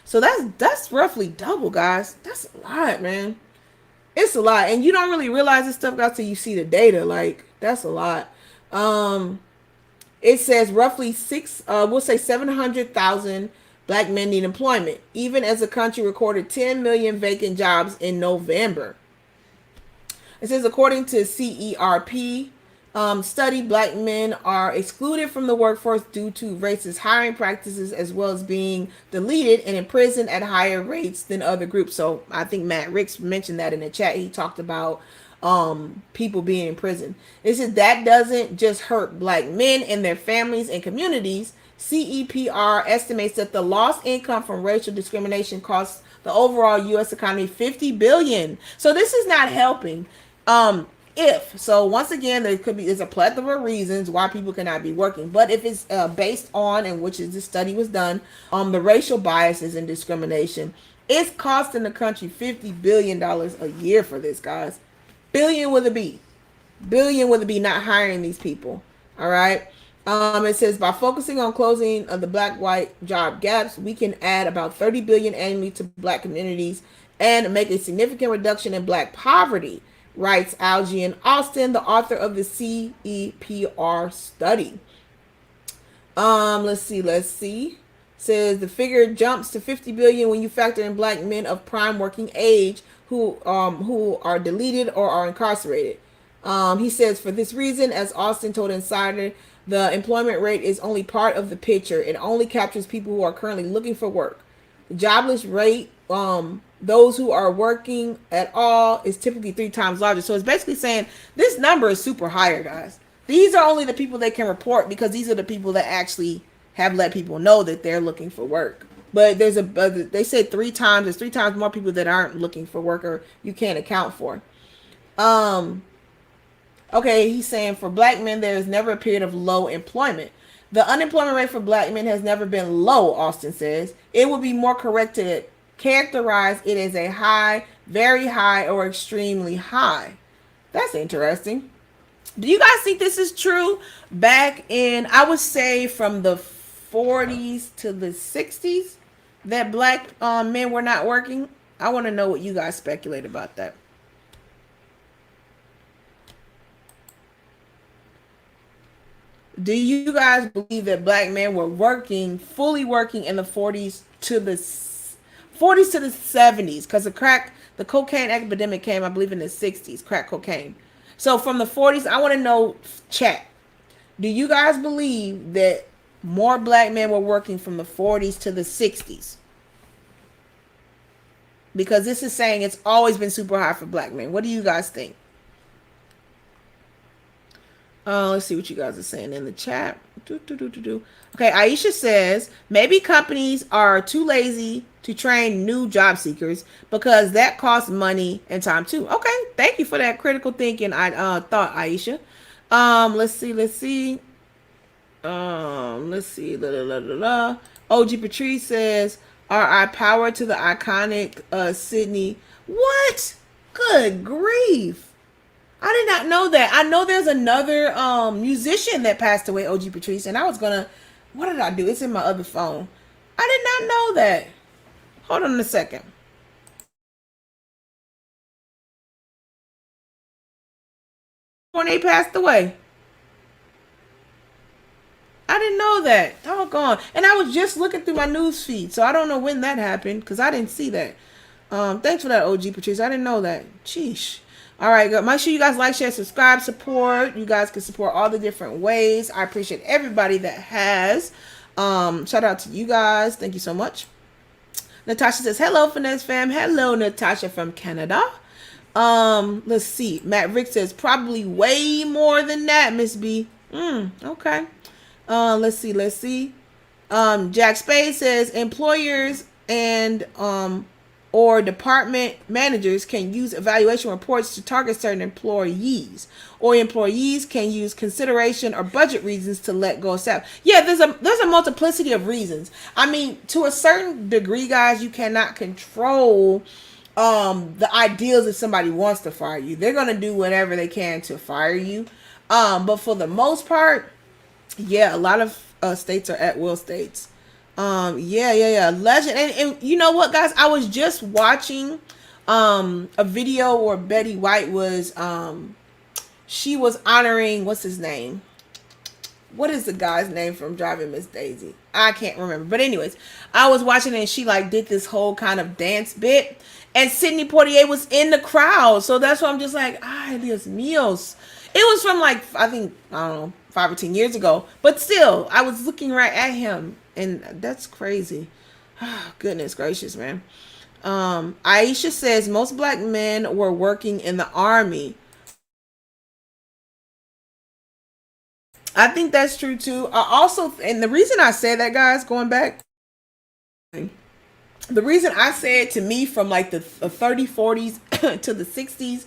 So that's roughly double, guys. That's a lot, man. It's a lot, and you don't really realize this stuff, guys, till you see the data. Like, that's a lot. It says roughly 700,000 black men need employment, even as the country recorded 10 million vacant jobs in November. It says, according to CERP study, black men are excluded from the workforce due to racist hiring practices, as well as being deleted and imprisoned at higher rates than other groups. So I think Matt Ricks mentioned that in the chat. He talked about people being in prison. It says that doesn't just hurt black men and their families and communities. CEPR estimates that the lost income from racial discrimination costs the overall U.S. economy $50 billion. So this is not helping. If so, once again, there's a plethora of reasons why people cannot be working. But if it's based on, and which is the study was done on the racial biases and discrimination, it's costing the country $50 billion a year for this, guys. Billion with a B, billion with a B. Not hiring these people. All right. It says by focusing on closing the black-white job gaps, we can add about $30 billion annually to black communities and make a significant reduction in black poverty, writes Algie Austin, the author of the CEPR study. Let's see. Says the figure jumps to $50 billion when you factor in black men of prime working age who are deleted or are incarcerated. He says for this reason, as Austin told Insider, the employment rate is only part of the picture. It only captures people who are currently looking for work. The jobless rate, those who are working at all, is typically 3 times larger. So it's basically saying this number is super higher, guys. These are only the people that can report because these are the people that actually have let people know that they're looking for work. But they said 3 times. There's 3 times more people that aren't looking for work or you can't account for. Okay, he's saying for black men, there is never a period of low employment. The unemployment rate for black men has never been low, Austin says. It would be more correct to characterize it as a high, very high, or extremely high. That's interesting. Do you guys think this is true? Back in, I would say from the 40s to the 60s, that black men were not working? I want to know what you guys speculate about that. Do you guys believe that black men were fully working in the 40s to the 70s? Because the cocaine epidemic came, I believe, in the 60s, crack cocaine. So from the 40s, I want to know, chat, do you guys believe that more black men were working from the 40s to the 60s? Because this is saying it's always been super high for black men. What do you guys think? Let's see what you guys are saying in the chat. Okay, Aisha says maybe companies are too lazy to train new job seekers because that costs money and time too. Okay, thank you for that critical thinking. I thought, Aisha. Let's see. OG Patrice says, "R.I. power to the iconic Sidney." What? Good grief! I did not know that. I know there's another musician that passed away, OG Patrice, and I was gonna, what did I do? It's in my other phone. I did not know that. Hold on a second. When they passed away. I didn't know that. Doggone. And I was just looking through my news feed, so I don't know when that happened, because I didn't see that. Thanks for that, OG Patrice. I didn't know that. Sheesh. All right, make sure you guys like, share, subscribe, support. You guys can support all the different ways. I appreciate everybody that has. Shout out to you guys. Thank you so much. Natasha says, hello, Finesse fam. Hello, Natasha from Canada. Let's see. Matt Rick says, probably way more than that, Miss B. Okay. Let's see. Jack Spade says, employers and or department managers can use evaluation reports to target certain employees, or employees can use consideration or budget reasons to let go of staff. Yeah, there's a multiplicity of reasons. I mean, to a certain degree, guys, you cannot control the ideals if somebody wants to fire you. They're gonna do whatever they can to fire you. But for the most part, yeah, a lot of states are at will states. Yeah. Legend. And you know what, guys? I was just watching a video where Betty White was she was honoring, what's his name? What is the guy's name from Driving Miss Daisy? I can't remember. But anyways, I was watching it and she like did this whole kind of dance bit. And Sidney Poitier was in the crowd. So that's why I'm just like, Dios míos. It was from like, I think, I don't know, 5 or 10 years ago. But still, I was looking right at him. And that's crazy. Goodness gracious, man. Aisha says most black men were working in the army. I think that's true too. I also, and the reason I say that, guys, going back, the reason I said to me from like the 30s, 40s to the 60s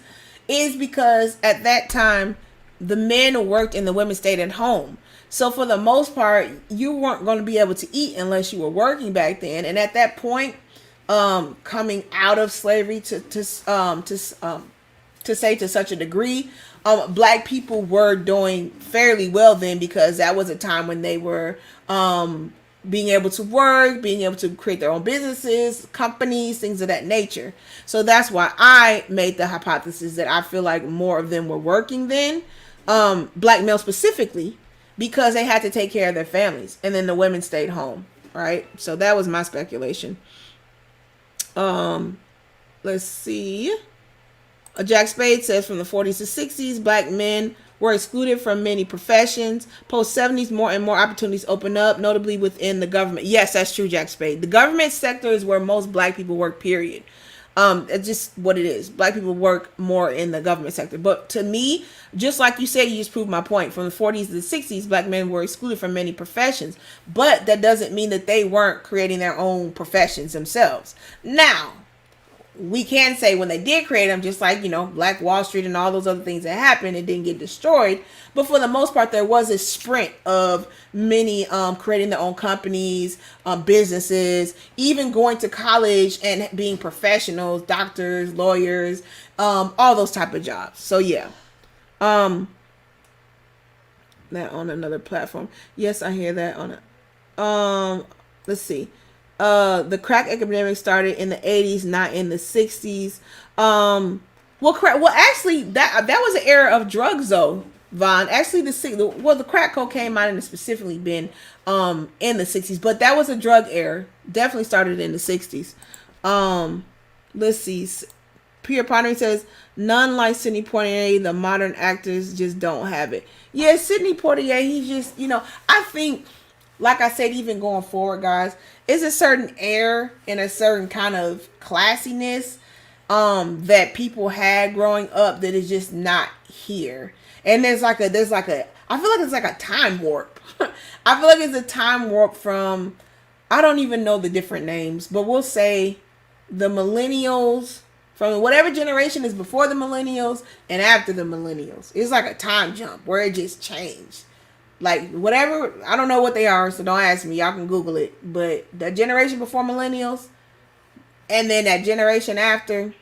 is because at that time the men worked and the women stayed at home. So for the most part, you weren't going to be able to eat unless you were working back then. And at that point, coming out of slavery to say to such a degree, black people were doing fairly well then, because that was a time when they were being able to work, being able to create their own businesses, companies, things of that nature. So that's why I made the hypothesis that I feel like more of them were working then, black males specifically, because they had to take care of their families, and then the women stayed home, right? So that was my speculation. Let's see. Jack Spade says from the 40s to 60s, black men were excluded from many professions. Post 70s, more and more opportunities open up, notably within the government. Yes, that's true, Jack Spade. The government sector is where most black people work, period. It's just what it is. Black people work more in the government sector. But to me, just like you said, you just proved my point. From the 40s to the 60s, black men were excluded from many professions. But that doesn't mean that they weren't creating their own professions themselves. Now, we can say when they did create them, just like, Black Wall Street and all those other things that happened, it didn't get destroyed. But for the most part, there was a sprint of many creating their own companies, businesses, even going to college and being professionals, doctors, lawyers, all those type of jobs. So yeah, that on another platform. Yes, I hear that on it. Let's see. The crack epidemic started in the 80s, not in the 60s. Actually, that was an era of drugs, though, Vaughn. Actually, the crack cocaine might have specifically been in the 60s, but that was a drug era. Definitely started in the 60s. Let's see. Pierre Pondering says, none like Sidney Poitier. The modern actors just don't have it. Yeah, Sidney Poitier, he just, I think, like I said, even going forward, guys, it's a certain air and a certain kind of classiness that people had growing up that is just not here. And I feel like it's like a time warp. I feel like it's a time warp from, I don't even know the different names, but we'll say the millennials, from whatever generation is before the millennials and after the millennials. It's like a time jump where it just changed. Like, whatever, I don't know what they are, so don't ask me. Y'all can Google it. But the generation before millennials, and then that generation after,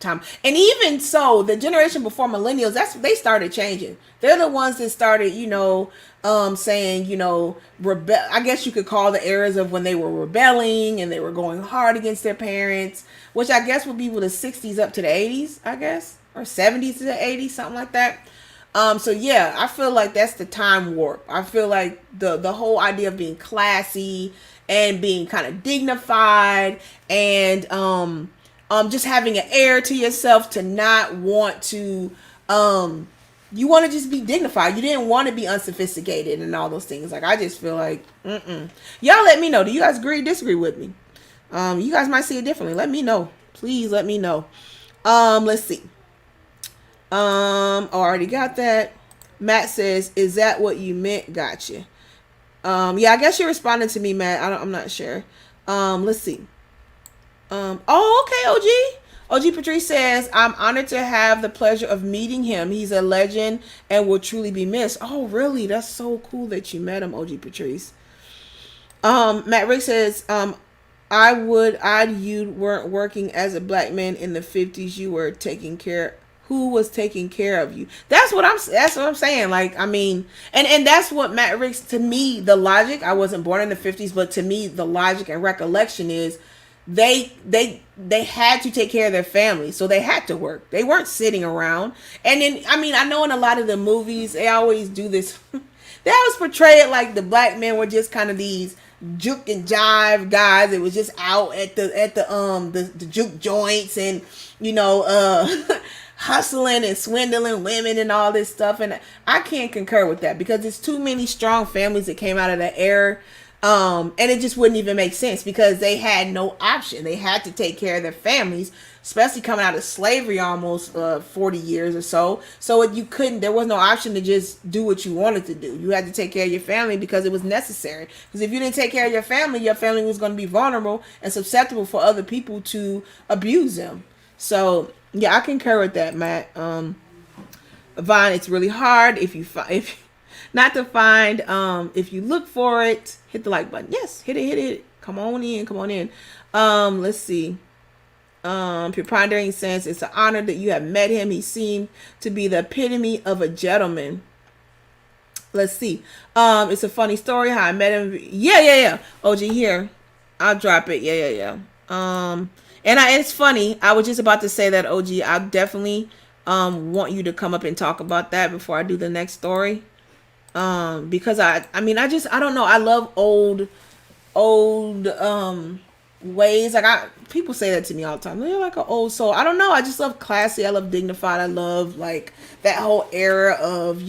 time. And even so, the generation before millennials, they started changing. They're the ones that started, saying, I guess you could call the eras of when they were rebelling and they were going hard against their parents, which I guess would be with the 60s up to the 80s, I guess, or 70s to the 80s, something like that. So yeah, I feel like that's the time warp. I feel like the whole idea of being classy and being kind of dignified and just having an air to yourself, to not want to you want to just be dignified. You didn't want to be unsophisticated and all those things. Like, I just feel like y'all let me know. Do you guys agree or disagree with me? You guys might see it differently. Let me know. Please let me know. Let's see. Already got that. Matt says, is that what you meant? Gotcha. Yeah, I guess you're responding to me, Matt. I'm not sure. Let's see. Okay, OG Patrice says, I'm honored to have the pleasure of meeting him. He's a legend and will truly be missed. Oh, really? That's so cool that you met him, OG Patrice. Matt Rick says, you weren't working as a black man in the 50s. You were taking care. Who was taking care of you? That's what I'm saying. Like, I mean, and that's what Matt Ricks, to me, the logic, I wasn't born in the 50s, but to me, the logic and recollection is they had to take care of their family. So they had to work. They weren't sitting around. And then, I mean, I know in a lot of the movies, they always do this. They always portray it like the black men were just kind of these juke and jive guys. It was just out at the juke joints and, hustling and swindling women and all this stuff. And I can't concur with that, because it's too many strong families that came out of that era. And it just wouldn't even make sense, because they had no option. They had to take care of their families, especially coming out of slavery almost 40 years or so. So there was no option to just do what you wanted to do. You had to take care of your family because it was necessary. Because if you didn't take care of your family was going to be vulnerable and susceptible for other people to abuse them. So yeah, I concur with that, Matt. Vaughn, it's really hard if not to find. If you look for it, hit the like button. Yes, hit it. Come on in. Let's see. Pure Pondering says it's an honor that you have met him. He seemed to be the epitome of a gentleman. Let's see. It's a funny story how I met him. Yeah. OG here. I'll drop it. Yeah. It's funny. I was just about to say that, OG. I definitely want you to come up and talk about that before I do the next story. Because I don't know. I love old ways. Like people say that to me all the time. They're like an old soul. I don't know. I just love classy. I love dignified. I love like that whole era of,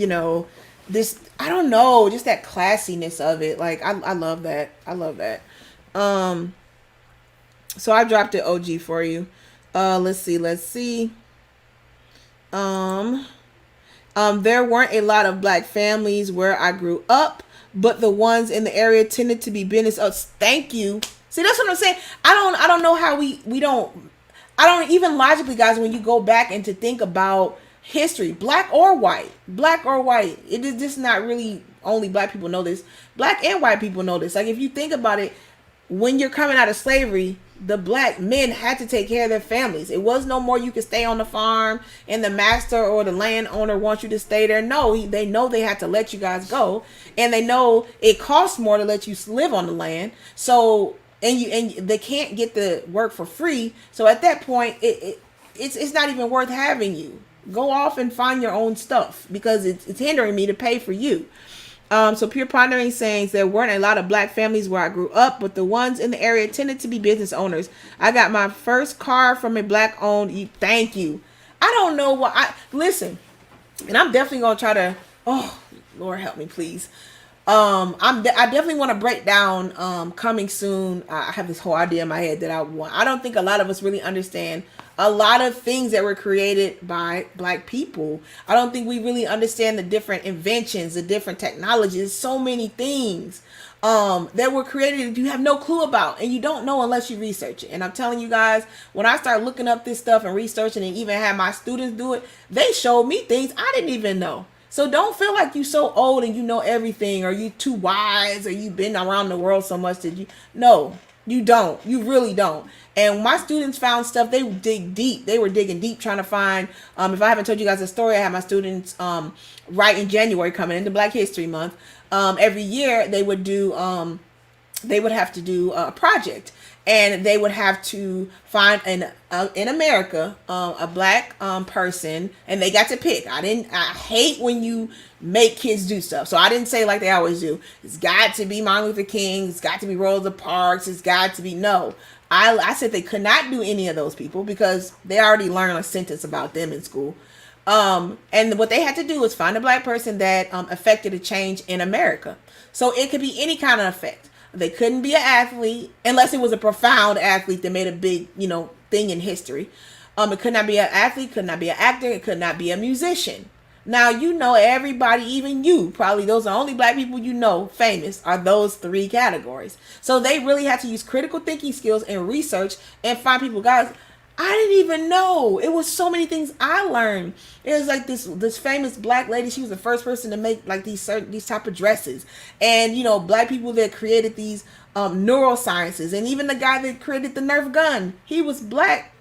this, I don't know, just that classiness of it. Like I love that. So I dropped it, OG, for you. Let's see. There weren't a lot of black families where I grew up, but the ones in the area tended to be business. Oh, thank you. See, that's what I'm saying. I don't know how we don't. I don't even logically, guys, when you go back and to think about history, black or white, it is just not really only black people know this. Black and white people know this. Like if you think about it, when you're coming out of slavery, the black men had to take care of their families. It was no more you could stay on the farm and the master or the landowner wants you to stay there. No, they know they have to let you guys go, and they know it costs more to let you live on the land. So and they can't get the work for free. So at that point, it's not even worth having you. Go off and find your own stuff because it's hindering me to pay for you. So Pure Pondering saying there weren't a lot of black families where I grew up, but the ones in the area tended to be business owners. I got my first car from a black owned. Thank you. I don't know what listen, and I'm definitely gonna try to. Oh Lord, help me, please. I definitely want to break down coming soon. I have this whole idea in my head that I want. I don't think a lot of us really understand a lot of things that were created by black people. I don't think we really understand the different inventions, the different technologies, so many things that were created that you have no clue about, and you don't know unless you research it. And I'm telling you guys, when I start looking up this stuff and researching and even have my students do it, they showed me things I didn't even know. So don't feel like you so old and you know everything, or you too wise, or you've been around the world so much that no, you don't. You really don't. And my students found stuff, they dig deep. They were digging deep trying to find, if I haven't told you guys a story, I have my students right in January coming into Black History Month. Every year they would have to do a project. And they would have to find in America a black person, and they got to pick. I hate when you make kids do stuff, so I didn't say like they always do. It's got to be Martin Luther King. It's got to be Rosa Parks. It's got to be no. I said they could not do any of those people because they already learned a sentence about them in school. And what they had to do was find a black person that affected a change in America. So it could be any kind of effect. They couldn't be an athlete unless it was a profound athlete that made a big, thing in history. It could not be an athlete, could not be an actor, it could not be a musician. Now, everybody, even you, probably those are only black people famous, are those three categories. So they really had to use critical thinking skills and research and find people. Guys, I didn't even know. It was so many things I learned. It was like this famous black lady. She was the first person to make like these type of dresses. And, black people that created these neurosciences. And even the guy that created the Nerf gun, he was black.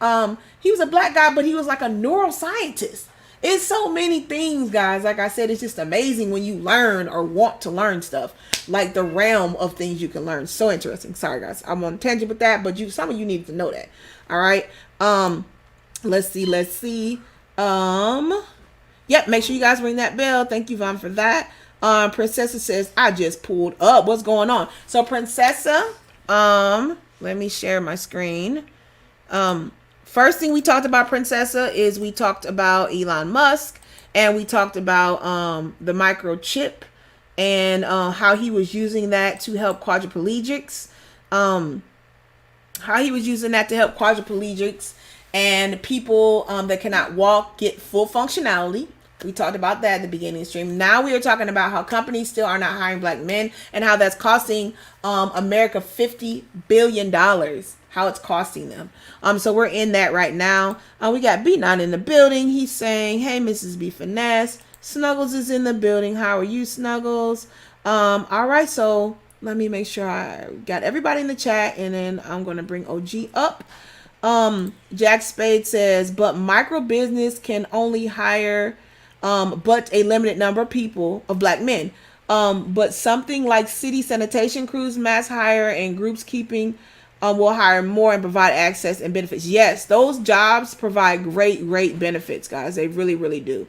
He was a black guy, but he was like a neuroscientist. It's so many things, guys. Like I said, it's just amazing when you learn or want to learn stuff. Like the realm of things you can learn. So interesting. Sorry, guys. I'm on a tangent with that, but some of you need to know that. All right. Let's see. Yep. Make sure you guys ring that bell. Thank you, Vaughn, for that. Princessa says, I just pulled up. What's going on? So Princessa, let me share my screen. First thing we talked about, Princessa, is we talked about Elon Musk, and we talked about the microchip and how he was using that to help quadriplegics. and people that cannot walk get full functionality. We talked about that at the beginning of the stream. Now we are talking about how companies still are not hiring black men and how that's costing America $50 billion. How it's costing them. So we're in that right now. We got B9 in the building. He's saying, "Hey, Mrs. B Finesse. Snuggles is in the building. How are you, Snuggles?" All right, so let me make sure I got everybody in the chat, and then I'm gonna bring OG up. Jack Spade says, but micro business can only hire but a limited number of people of black men. But something like city sanitation crews, mass hire, and groups keeping will hire more and provide access and benefits. Yes, those jobs provide great benefits, guys. They really, really do.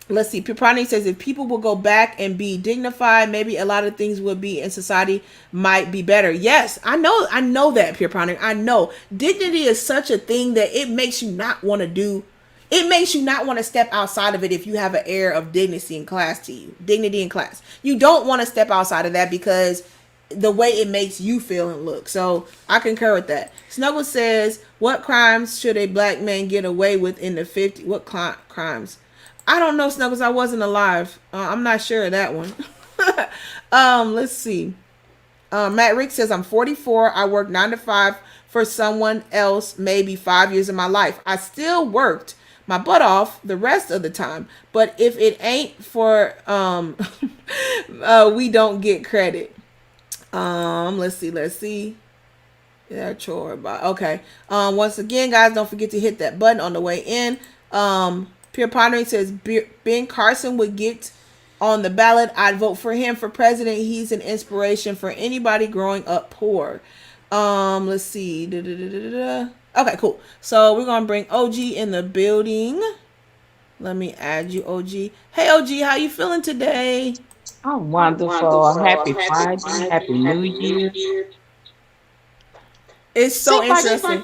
Let's see. Piprani says if people will go back and be dignified, maybe a lot of things would be in society might be better. Yes, I know that, Piprani. I know dignity is such a thing that it makes you not want to do. It makes you not want to step outside of it if you have an air of dignity in class to you. Dignity in class. You don't want to step outside of that because the way it makes you feel and look. So I concur with that. Snuggle says, what crimes should a black man get away with in the 50s? What crimes? I don't know, Snuggles. I wasn't alive. I'm not sure of that one. Let's see. Matt Rick says, I'm 44. I worked 9 to 5 for someone else, maybe 5 years of my life. I still worked my butt off the rest of the time. But if it ain't for, we don't get credit. Let's see. Yeah, chore about. Okay. Once again, guys, don't forget to hit that button on the way in. Pierre Pondering says Ben Carson would get on the ballot. I'd vote for him for president. He's an inspiration for anybody growing up poor. Let's see. Okay, cool. So we're gonna bring OG in the building. Let me add you, OG. Hey, OG, how you feeling today? Oh, wonderful. Happy Friday. Happy New Year. It's so interesting.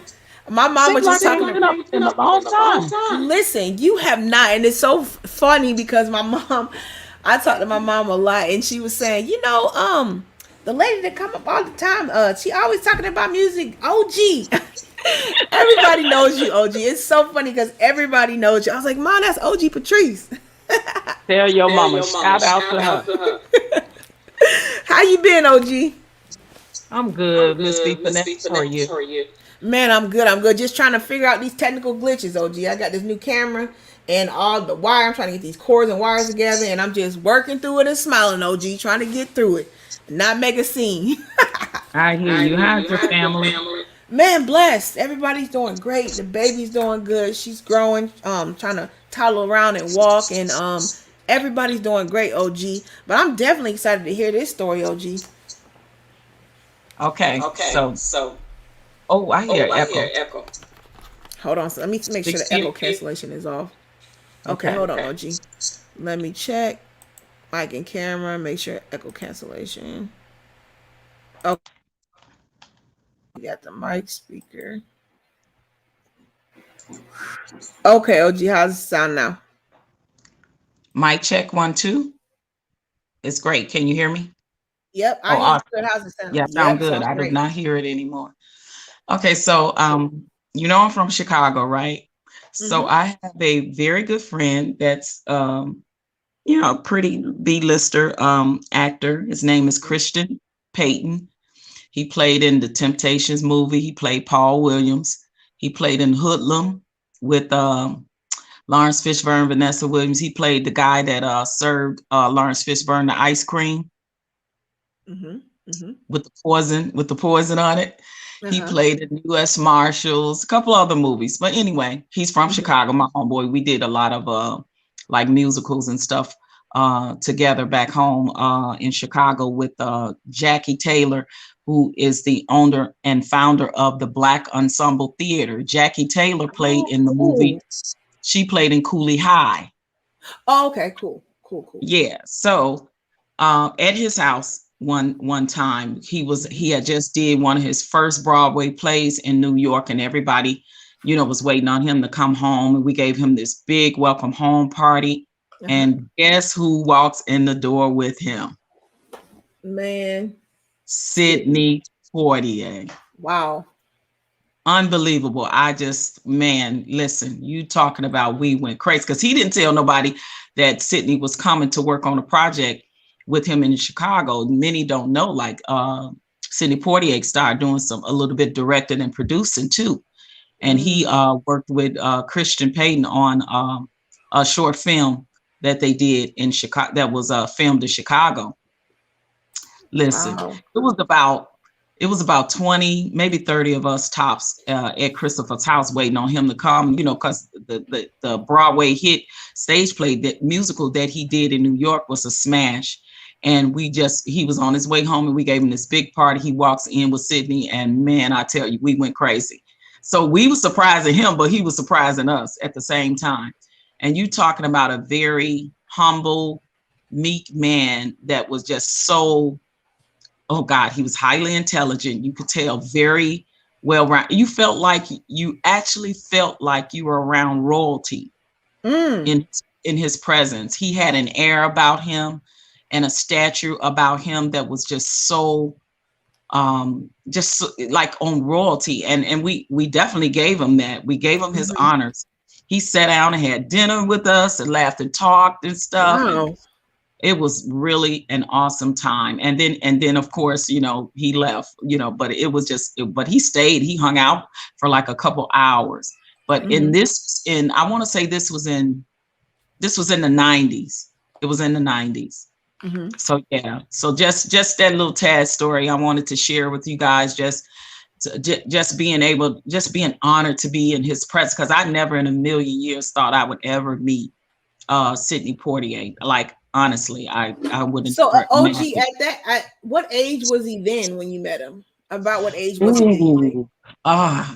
My mom was just talking been up in a long time. Listen, you have not, and it's so funny because I talk to my mom a lot, and she was saying, the lady that come up all the time, she always talking about music, OG. Everybody knows you, OG. It's so funny because everybody knows you. I was like, Mom, that's OG Patrice. Tell your mama, shout out to her. How you been, OG? I'm good, Miss B Finesse. How are you? Man, I'm good. Just trying to figure out these technical glitches, OG. I got this new camera and all the wire. I'm trying to get these cords and wires together, and I'm just working through it and smiling, OG, trying to get through it, not make a scene. I hear you. How's your family? Man, blessed. Everybody's doing great. The baby's doing good. She's growing. Trying to toddle around and walk, and everybody's doing great, OG. But I'm definitely excited to hear this story, OG. Okay. So. Oh, I hear echo. Hold on. So let me make sure the echo cancellation is off. Okay, hold on, OG. Let me check. Mic and camera. Make sure echo cancellation. Okay. We got the mic speaker. Okay, OG, how's it sound now? Mic check 1 2. It's great. Can you hear me? Yep. I hear good. How's it sound? Yeah, sound good. I do not hear it anymore. Okay, so I'm from Chicago, right? So I have a very good friend that's pretty B-lister actor. His name is Christian Payton. He played in the Temptations movie. He played Paul Williams. He played in Hoodlum with Lawrence Fishburne, Vanessa Williams. He played the guy that served Lawrence Fishburne the ice cream with the poison on it. He played in U.S. Marshals, a couple other movies. But anyway, he's from Chicago, my homeboy. We did a lot of like musicals and stuff together back home in Chicago with Jackie Taylor, who is the owner and founder of the Black Ensemble Theater. Jackie Taylor played in the movie. She played in Cooley High. Oh, okay, cool. Yeah. So at his house one time, he had just did one of his first Broadway plays in New York, and everybody, was waiting on him to come home. And we gave him this big welcome home party. And guess who walks in the door with him? Man. Sidney Poitier. Wow. unbelievable. I just, man, listen, you talking about we went crazy because he didn't tell nobody that Sidney was coming to work on a project with him in Chicago. Many don't know, like Sidney Poitier started doing a little bit directing and producing too. And he worked with Christian Payton on a short film that they did in Chicago that was filmed in Chicago. Listen, Wow. it was about 20, maybe 30 of us tops at Christopher's house waiting on him to come, because the Broadway hit stage play, that musical that he did in New York was a smash. And he was on his way home and we gave him this big party. He walks in with Sidney and man, I tell you, we went crazy. So we were surprising him, but he was surprising us at the same time. And you talking about a very humble, meek man that was just so, oh God, he was highly intelligent. You could tell very well rounded. You actually felt like you were around royalty in his presence. He had an air about him and a stature about him that was just so like on royalty. And we definitely gave him that. We gave him his honors. He sat down and had dinner with us and laughed and talked and stuff. Wow. And it was really an awesome time. And then of course, he left, but it was but he stayed, he hung out for like a couple hours. But I want to say this was in the 90s. It was in the 90s. So yeah, so just that little tad story I wanted to share with you guys, just being honored to be in his presence, because I never in a million years thought I would ever meet Sidney Poitier. Like honestly, I wouldn't. So OG, what age was he then when you met him? About what age was he?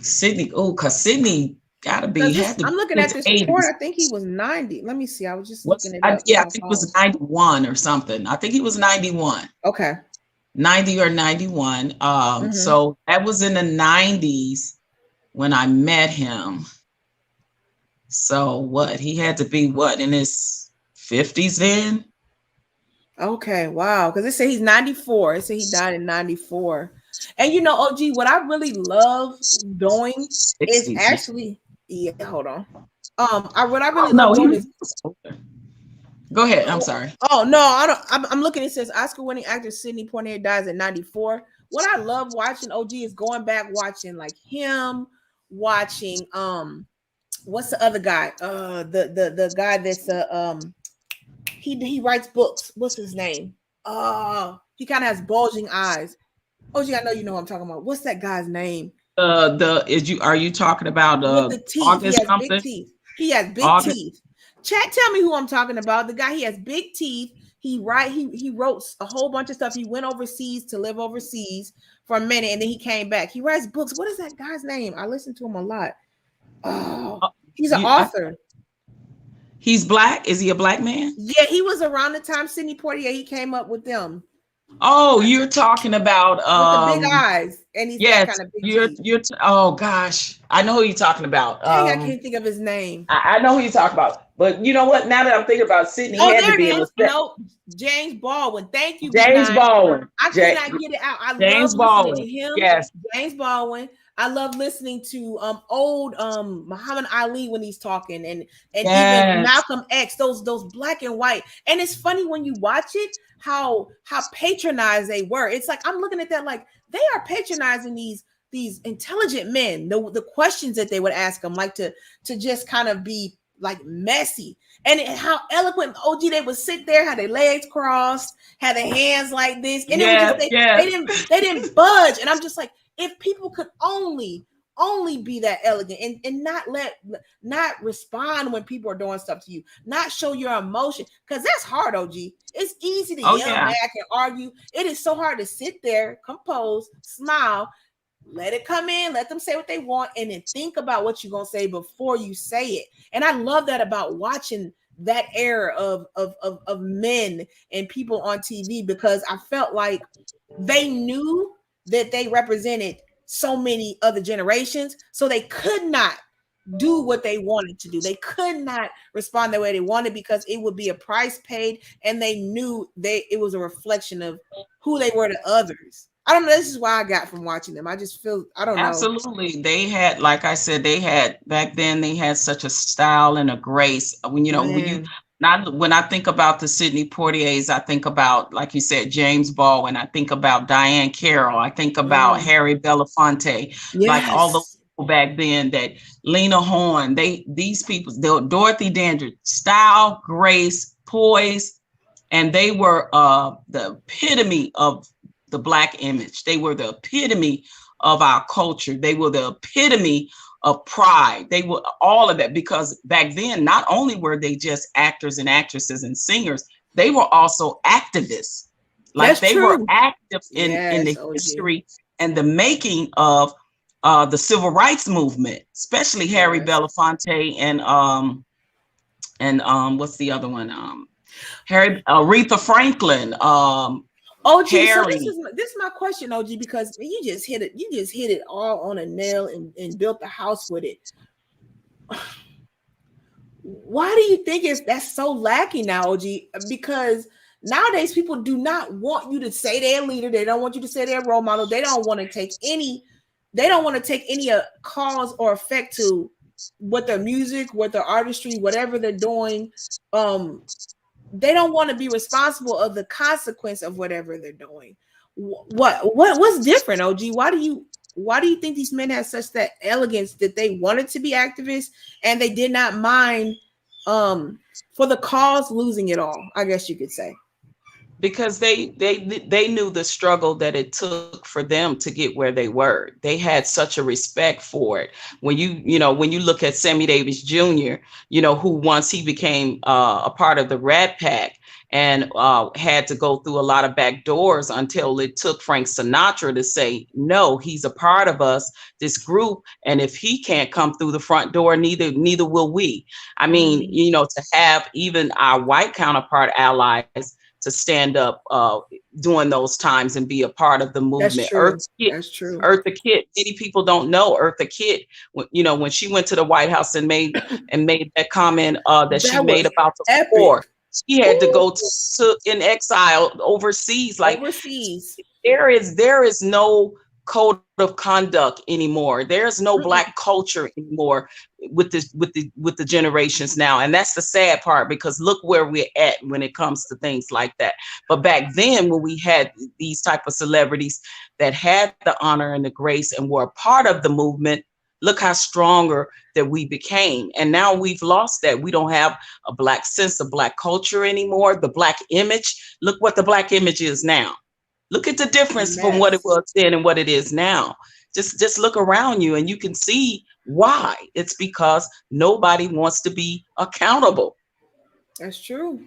Sidney. Oh, because Sidney gotta be. I'm looking at this report. I think he was 90. Let me see. I was just looking it up. I think it was 91 or something. I think he was 91. Okay. 90 or 91. So that was in the 90s when I met him. So what? He had to be in his 50s then? Okay, wow. Because it said he's 94. It said he died in 94. And OG, what I really love doing 60s. Is actually, hold on. What I really love doing is. Go ahead. I'm sorry. Oh no, I don't. I'm looking. It says Oscar-winning actor Sidney Poitier dies at 94. What I love watching OG is going back watching like him, watching what's the other guy? The guy that's he writes books. What's his name? He kind of has bulging eyes. OG, I know you know what I'm talking about. What's that guy's name? Are you talking about with the teeth? He has big teeth. He has big teeth. Chat, tell me who I'm talking about. The guy, he has big teeth. He wrote a whole bunch of stuff. He went overseas to live overseas for a minute, and then he came back. He writes books. What is that guy's name? I listen to him a lot. Oh, he's an author. He's black. Is he a black man? Yeah, he was around the time Sidney Poitier. He came up with them. Oh, you're talking about with the big eyes, and he's kind of big teeth. Oh gosh, I know who you're talking about. Dang, I can't think of his name. I know who you're talking about, but you know what? Now that I'm thinking about Sidney, there it is. No, James Baldwin. Thank you, James Baldwin. I could not get it out. I James love Baldwin. listening to him. Yes, James Baldwin. I love listening to old Muhammad Ali when he's talking, and even Malcolm X. Those black and white. And it's funny when you watch it how patronized they were. It's like I'm looking at that like they are patronizing these intelligent men. The questions that they would ask them, like to just kind of be like messy, and how eloquent OG they would sit there, had their legs crossed, had their hands like this, and they didn't budge. And I'm just like, if people could only be that elegant and not respond when people are doing stuff to you, not show your emotion, because that's hard, OG. It's easy to yell back and argue. It is so hard to sit there, compose, smile, let it come in, let them say what they want, and then think about what you're gonna say before you say it. And I love that about watching that era of men and people on TV, because I felt like they knew that they represented so many other generations, so they could not do what they wanted to do. They could not respond the way they wanted, because it would be a price paid, and they knew it was a reflection of who they were to others. I don't know. This is why I got from watching them. I just feel, I don't know. Absolutely. They had, like I said, they had back then, they had such a style and a grace. When, when you, Man, not when I think about the Sidney Poitiers, I think about, like you said, James Baldwin. I think about Diane Carroll. I think about mm, Harry Belafonte, like all those yes, people back then, that Lena Horne, these people, Dorothy Dandridge, style, grace, poise, and they were the epitome of the Black image. They were the epitome of our culture. They were the epitome of pride. They were all of that, because back then, not only were they just actors and actresses and singers, they were also activists. Like, that's they were true. active in Yes, the OG. history and the making of the civil rights movement, especially Harry Yes. Belafonte and what's the other one? Harry Aretha Franklin, OG, so Harry. this is my question, OG, because you just hit it. You just hit it all on a nail and built the house with it. Why do you think that's so lacking now, OG? Because nowadays people do not want you to say their leader. They don't want you to say their role model. They don't want to take any. They don't want to take any cause or effect to what their music, what their artistry, whatever they're doing. Um, they don't want to be responsible of the consequence of whatever they're doing. What's different, OG? Why do you think these men have such that elegance that they wanted to be activists and they did not mind um for the cause losing it all, I guess you could say. Because they knew the struggle that it took for them to get where they were. They had such a respect for it. When you look at Sammy Davis Jr., who once he became a part of the Rat Pack, and had to go through a lot of back doors until it took Frank Sinatra to say, no, he's a part of us, this group, and if he can't come through the front door, neither will we. I mean, Mm, to have even our white counterpart allies to stand up during those times and be a part of the that's movement. true. That's true. Eartha Kitt. Many people don't know Eartha Kitt. When she went to the White House and made that comment that she That made was about the epic. poor, she had to Ooh, go to in exile overseas. Like, overseas. there is no code of conduct anymore. There's no Black Mm-mm. culture anymore with the generations now, and that's the sad part, because look where we're at when it comes to things like that. But back then, when we had these type of celebrities that had the honor and the grace and were a part of the movement, look how stronger that we became. And now we've lost that. We don't have a Black sense of Black culture anymore. The Black image, look what the Black image is now. Look at the difference from what it Mess. was then and what it is now. Just look around you and you can see why. It's because nobody wants to be accountable. That's true.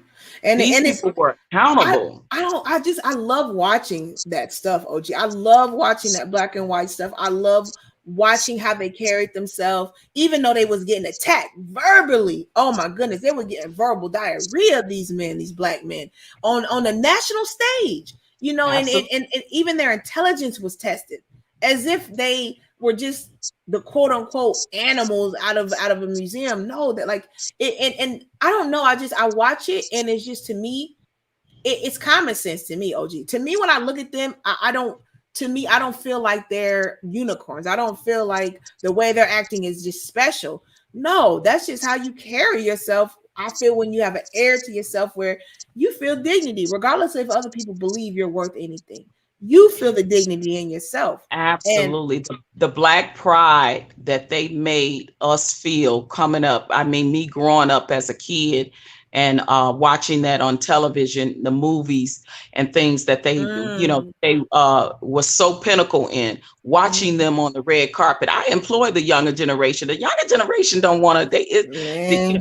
And These it's people were I accountable. I don't I love watching that stuff, OG. I love watching that black and white stuff. I love watching how they carried themselves, even though they was getting attacked verbally. Oh my goodness, they were getting verbal diarrhea, these men, these black men, on the national stage, Absolutely. and even their intelligence was tested as if they were just the quote unquote animals out of a museum. No, that like it, and I don't know. I watch it and it's just to me it's common sense to me, OG. To me, when I look at them, I don't. To me, I don't feel like they're unicorns. I don't feel like the way they're acting is just special. No, that's just how you carry yourself. I feel when you have an air to yourself where you feel dignity, regardless if other people believe you're worth anything. You feel the dignity in yourself. And Absolutely. The Black pride that they made us feel coming up. I mean, me growing up as a kid and watching that on television, the movies and things that mm, they was so pinnacle in, watching mm, them on the red carpet. I employ the younger generation. The younger generation don't want to, man,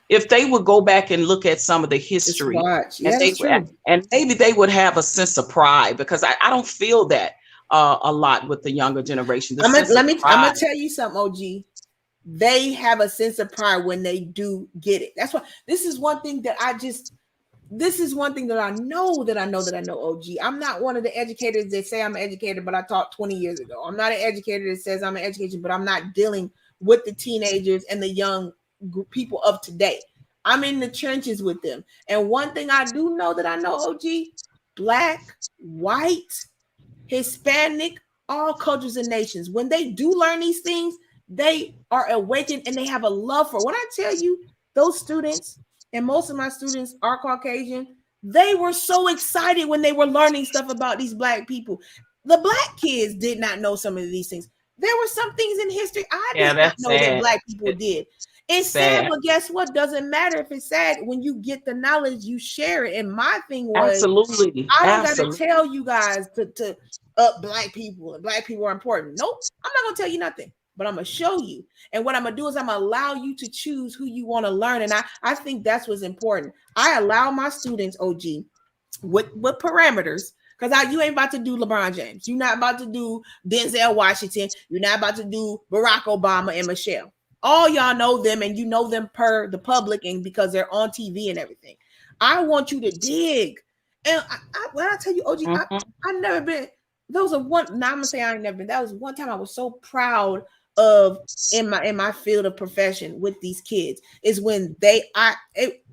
if they would go back and look at some of the just history, watch. and Yeah, that's true. maybe they would have a sense of pride, because I don't feel that a lot with the younger generation, the sense of I'm gonna pride. tell you something, OG. They have a sense of pride when they do get it. That's why this is one thing that this is one thing that I know, OG. I'm not one of the educators that say I'm an educator, but I taught 20 years ago. I'm not an educator that says I'm an educator, but I'm not dealing with the teenagers and the young people of today. I'm in the trenches with them. And one thing I do know that I know, OG, black, white, Hispanic, all cultures and nations. When they do learn these things, they are awakened and they have a love for it. When I tell you, those students, and most of my students are Caucasian, they were so excited when they were learning stuff about these black people. The black kids did not know some of these things. There were some things in history I Yeah, did not that's know that sad. black people It's did. It's sad, sad. but guess what? Doesn't matter if it's sad. When you get the knowledge, you share it. And my thing was, Absolutely. I don't got to Absolutely. tell you guys to up black people and black people are important. Nope, I'm not gonna tell you nothing, but I'm gonna show you. And what I'm gonna do is I'm gonna allow you to choose who you want to learn. And I think that's what's important. I allow my students, OG, with parameters. Because you ain't about to do LeBron James. You're not about to do Denzel Washington. You're not about to do Barack Obama and Michelle. All y'all know them and you know them per the public and because they're on TV and everything. I want you to dig. And when I tell you, OG, Mhm. I never been. Those are one. Now I'm gonna say I ain't never been. That was one time I was so proud of in my field of profession with these kids is when I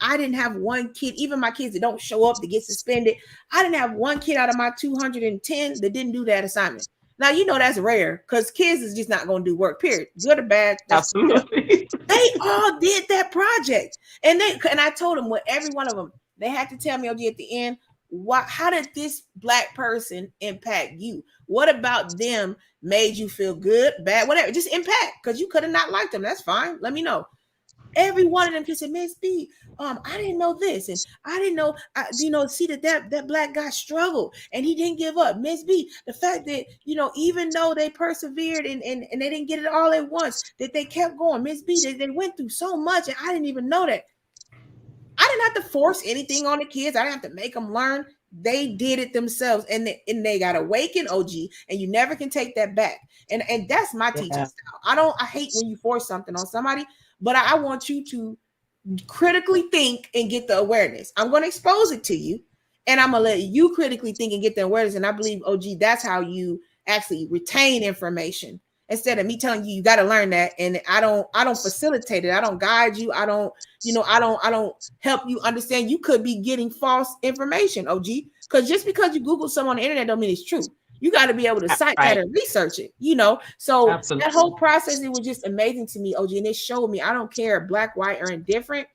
didn't have one kid, even my kids that don't show up to get suspended. I didn't have one kid out of my 210 that didn't do that assignment. Now you know that's rare because kids is just not going to do work. Period, good or bad. That's Absolutely. they all did that project, and I told them with every one of them, they had to tell me, OG, at the end, how did this black person impact you? What about them made you feel good, bad, whatever? Just impact, because you could have not liked them. That's fine. Let me know. Every one of them just said, Miss B, I didn't know this, and I didn't know, see that black guy struggled and he didn't give up. Miss B, the fact that even though they persevered and they didn't get it all at once, that they kept going. Miss B, they went through so much, and I didn't even know that. I didn't have to force anything on the kids. I didn't have to make them learn. They did it themselves, and they got awakened, OG, and you never can take that back. And that's my teaching Yeah. style. I hate when you force something on somebody, but I want you to critically think and get the awareness. I'm going to expose it to you, and I'm going to let you critically think and get the awareness. And I believe, OG, that's how you actually retain information instead of me telling you got to learn that. And I don't facilitate it. I don't guide you. I don't help you understand. You could be getting false information, OG, because just because you Google something on the internet don't mean it's true. You got to be able to cite that Right. and research it. So that Absolutely. whole process, it was just amazing to me, OG, and it showed me I don't care black, white, or indifferent.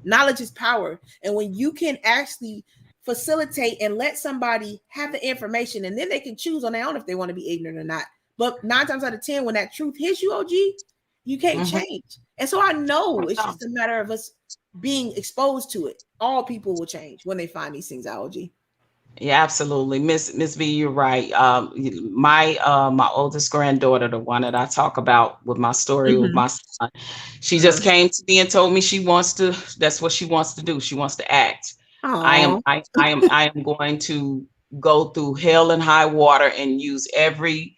Knowledge is power, and when you can actually facilitate and let somebody have the information, and then they can choose on their own if they want to be ignorant or not. But 9 times out of 10, when that truth hits you, OG, you can't Mhm. change. And so I know it's No. just a matter of us being exposed to it. All people will change when they find these things out, OG. Yeah, absolutely. Miss B, you're right. My oldest granddaughter, the one that I talk about with my story with Mm-hmm. my son, she just Uh-huh. came to me and told me that's what she wants to do. She wants to act. I am Aw. I am going to go through hell and high water and use every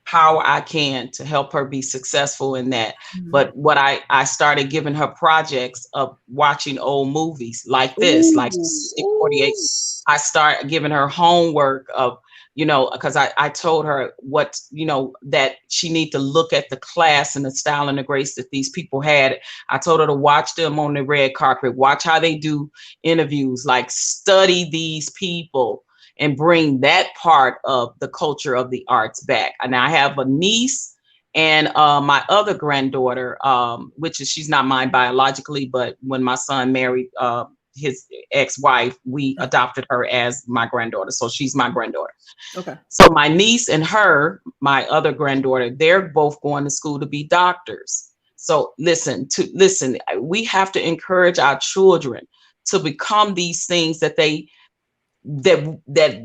power I can to help her be successful in that. Mhm. But what I started giving her projects of watching old movies like this, like Ooh, Sidney Poitier. ooh. I start giving her homework of, because I told her what, that she need to look at the class and the style and the grace that these people had. I told her to watch them on the red carpet, watch how they do interviews, like study these people and bring that part of the culture of the arts back. And I have a niece and my other granddaughter, which is she's not mine biologically, but when my son married his ex-wife, we adopted her as my granddaughter. So she's my granddaughter. Okay. So my niece and her, my other granddaughter, they're both going to school to be doctors. So listen, we have to encourage our children to become these things that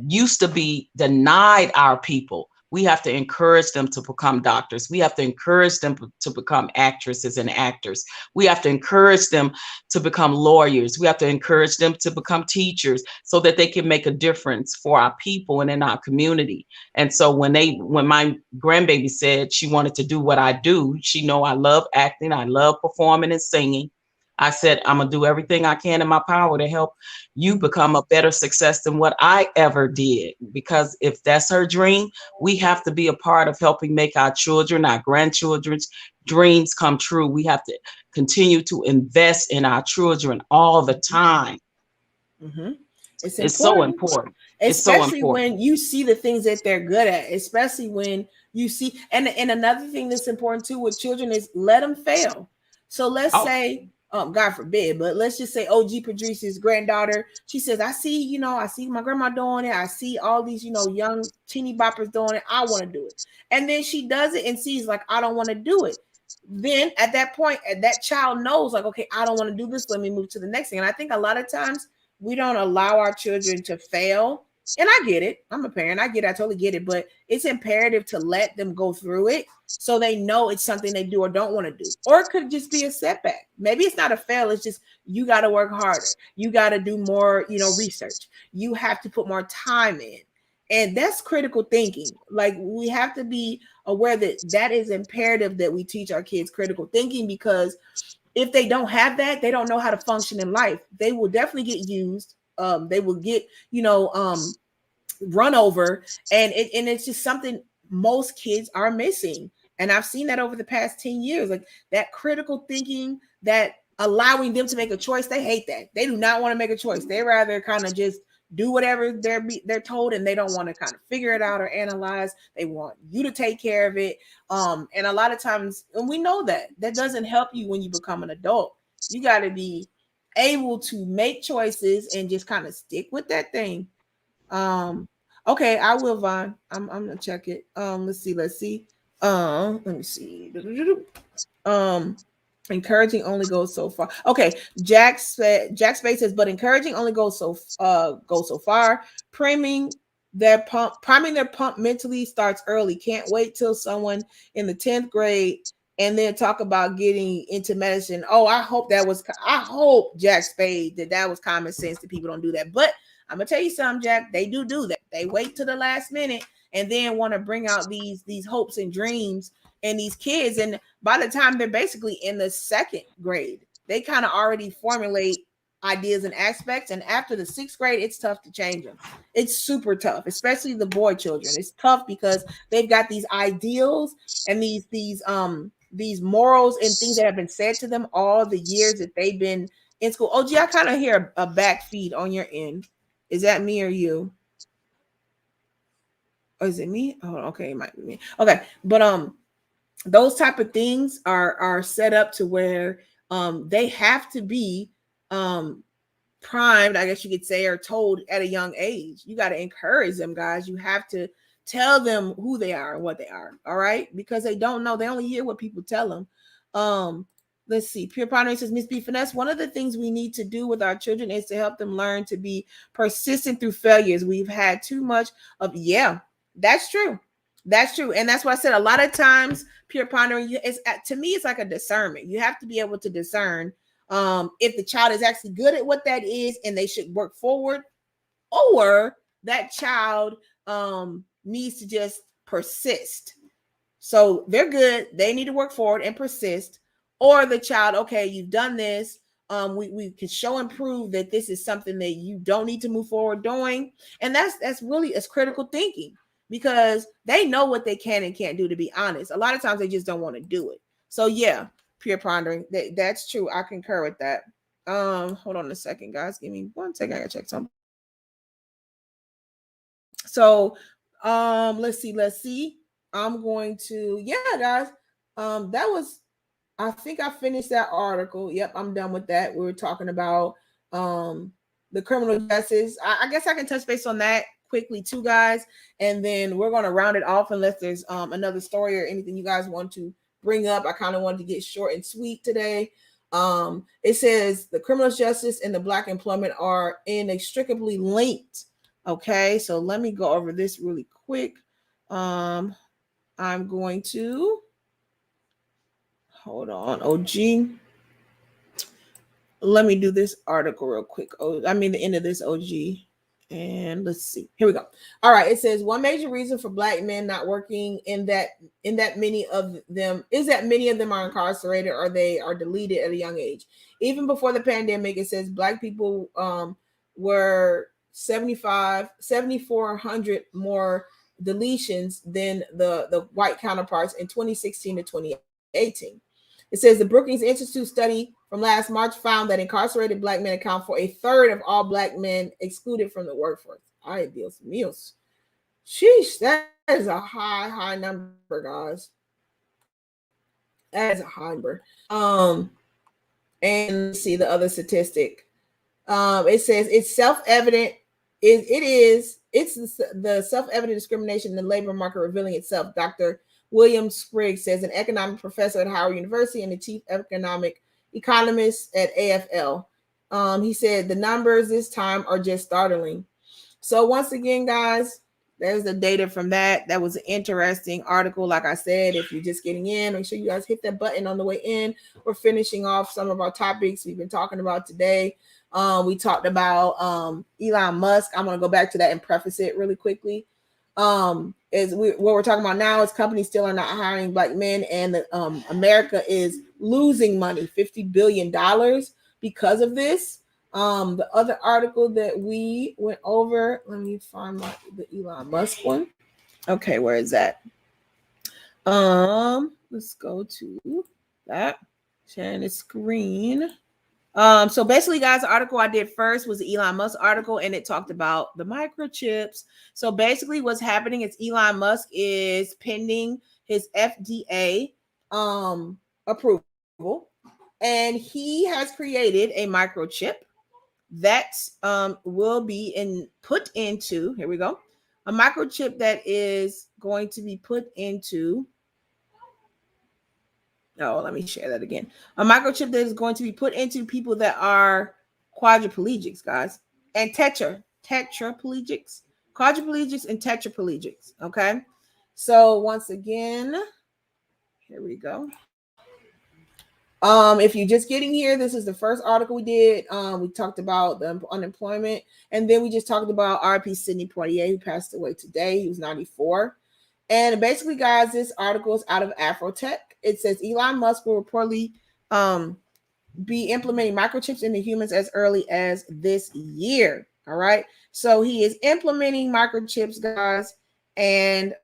used to be denied our people. We have to encourage them to become doctors. We have to encourage them to become actresses and actors. We have to encourage them to become lawyers. We have to encourage them to become teachers so that they can make a difference for our people and in our community. And so when my grandbaby said she wanted to do what I do, she know I love acting, I love performing and singing. I said, I'm gonna do everything I can in my power to help you become a better success than what I ever did. Because if that's her dream, we have to be a part of helping make our children, our grandchildren's dreams come true. We have to continue to invest in our children all the time. Mm-hmm. It's It's so important. important. It's so especially important. when you see the things that they're good at, especially when you see, and another thing that's important too with children is let them fail. So let's Oh, say, God forbid, but let's just say OG Patrice's granddaughter, she says, I see, I see my grandma doing it. I see all these, young teeny boppers doing it. I want to do it. And then she does it and sees like, I don't want to do it. Then at that point, that child knows like, okay, I don't want to do this. Let me move to the next thing. And I think a lot of times we don't allow our children to fail. And I get it. I'm a parent. I get it. I totally get it. But it's imperative to let them go through it so they know it's something they do or don't want to do. Or it could just be a setback. Maybe it's not a fail. It's just you got to work harder. You got to do more, research. You have to put more time in. And that's critical thinking. Like we have to be aware that that is imperative that we teach our kids critical thinking, because if they don't have that, they don't know how to function in life. They will definitely get used. They will get, run over, and it's just something most kids are missing. And I've seen that over the past 10 years, like that critical thinking, that allowing them to make a choice. They hate that. They do not want to make a choice. They rather kind of just do whatever they're told, and they don't want to kind of figure it out or analyze. They want you to take care of it. And a lot of times, and we know that doesn't help you when you become an adult. You got to be able to make choices and just kind of stick with that thing. um, okay, I will, Vaughn. I'm gonna check it. Let's see. Let me see. Um, encouraging only goes so far. Okay, Jack Space says, but encouraging only goes so far. Priming their pump mentally starts early. Can't wait till someone in the 10th grade and then talk about getting into medicine. Oh, I hope Jack Spade that was common sense that people don't do that. But I'm gonna tell you something, Jack. They do that. They wait to the last minute and then want to bring out these hopes and dreams and these kids. And by the time they're basically in the second grade, they kind of already formulate ideas and aspects. And after the sixth grade, it's tough to change them. It's super tough, especially the boy children. It's tough because they've got these ideals and these morals and things that have been said to them all the years that they've been in school. Oh, gee, I kind of hear a back feed on your end. Is that me or you? Or is it me? Oh, okay, it might be me. Okay, but those type of things are set up to where they have to be um primed, I guess you could say, or told at a young age. You got to encourage them, guys. You have to tell them who they are and what they are. All right, because they don't know. They only hear what people tell them. Um, let's see. Pure Pondering says, Miss B Finesse, one of the things we need to do with our children is to help them learn to be persistent through failures. We've had too much of, yeah, that's true. That's true. And that's why I said a lot of times, Pure Pondering, it's, to me, it's like a discernment. You have to be able to discern if the child is actually good at what that is and they should work forward, or that child needs to just persist. So they're good, they need to work forward and persist. Or the child, okay, you've done this, we can show and prove that this is something that you don't need to move forward doing. And that's really it's critical thinking, because they know what they can and can't do. To be honest, a lot of times they just don't want to do it. So yeah, Pure Pondering, that's true. I concur with that. Hold on a second, guys, give me 1 second, I gotta check something. So let's see. I'm going to, yeah, guys. That was, I think I finished that article. Yep, I'm done with that. We were talking about um the criminal justice. I guess I can touch base on that quickly too, guys, and then we're gonna round it off unless there's another story or anything you guys want to bring up. I kind of wanted to get short and sweet today. It says the criminal justice and the black employment are inextricably linked. Okay, so let me go over this really quick. I'm going to hold on. OG, let me do this article real quick. Oh, I mean the end of this, OG. And let's see. Here we go. All right. It says one major reason for black men not working in that many of them is that many of them are incarcerated or they are deleted at a young age. Even before the pandemic, it says black people were 7,400 more deletions than the white counterparts in 2016 to 2018. It says the Brookings Institute study from last March found that incarcerated black men account for a third of all black men excluded from the workforce. Ay, Dios míos. Sheesh, that is a high number, guys. That is a high number. And let me see the other statistic. It says it's self-evident. It's the self-evident discrimination in the labor market revealing itself. Dr. William Spriggs says, an economic professor at Howard University and the chief economic economist at AFL. He said the numbers this time are just startling. So once again, guys, there's the data from that. That was an interesting article. Like I said, if you're just getting in, make sure you guys hit that button on the way in. We're finishing off some of our topics we've been talking about today. We talked about Elon Musk. I'm going to go back to that and preface it really quickly. What we're talking about now is companies still are not hiring black men, and America is losing money, $50 billion because of this. The other article that we went over, let me find the Elon Musk one. Okay, where is that? Let's go to that. Sharing the screen. So basically, guys, the article I did first was the Elon Musk article, and it talked about the microchips. So basically, what's happening is Elon Musk is pending his FDA approval, and he has created a microchip that will be put into, here we go, a microchip that is going to be put into, let me share that again. A microchip that is going to be put into people that are quadriplegics, guys, and tetraplegics, quadriplegics and tetraplegics, okay? So once again, here we go. If you're just getting here, this is the first article we did. We talked about the unemployment, and then we just talked about RP Sidney Poitier, who passed away today. He was 94. And basically, guys, this article is out of Afrotech. It says Elon Musk will reportedly be implementing microchips into humans as early as this year. All right. So he is implementing microchips, guys, and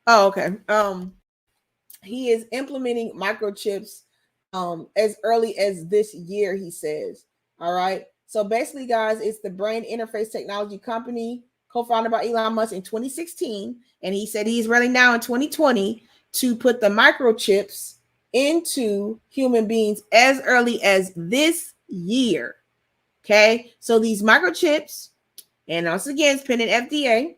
okay. He is implementing microchips as early as this year, he says. All right. So basically, guys, it's the brain interface technology company co-founded by Elon Musk in 2016. And he said he's ready now in 2020 to put the microchips into human beings as early as this year. Okay. So these microchips, and once again, it's pending FDA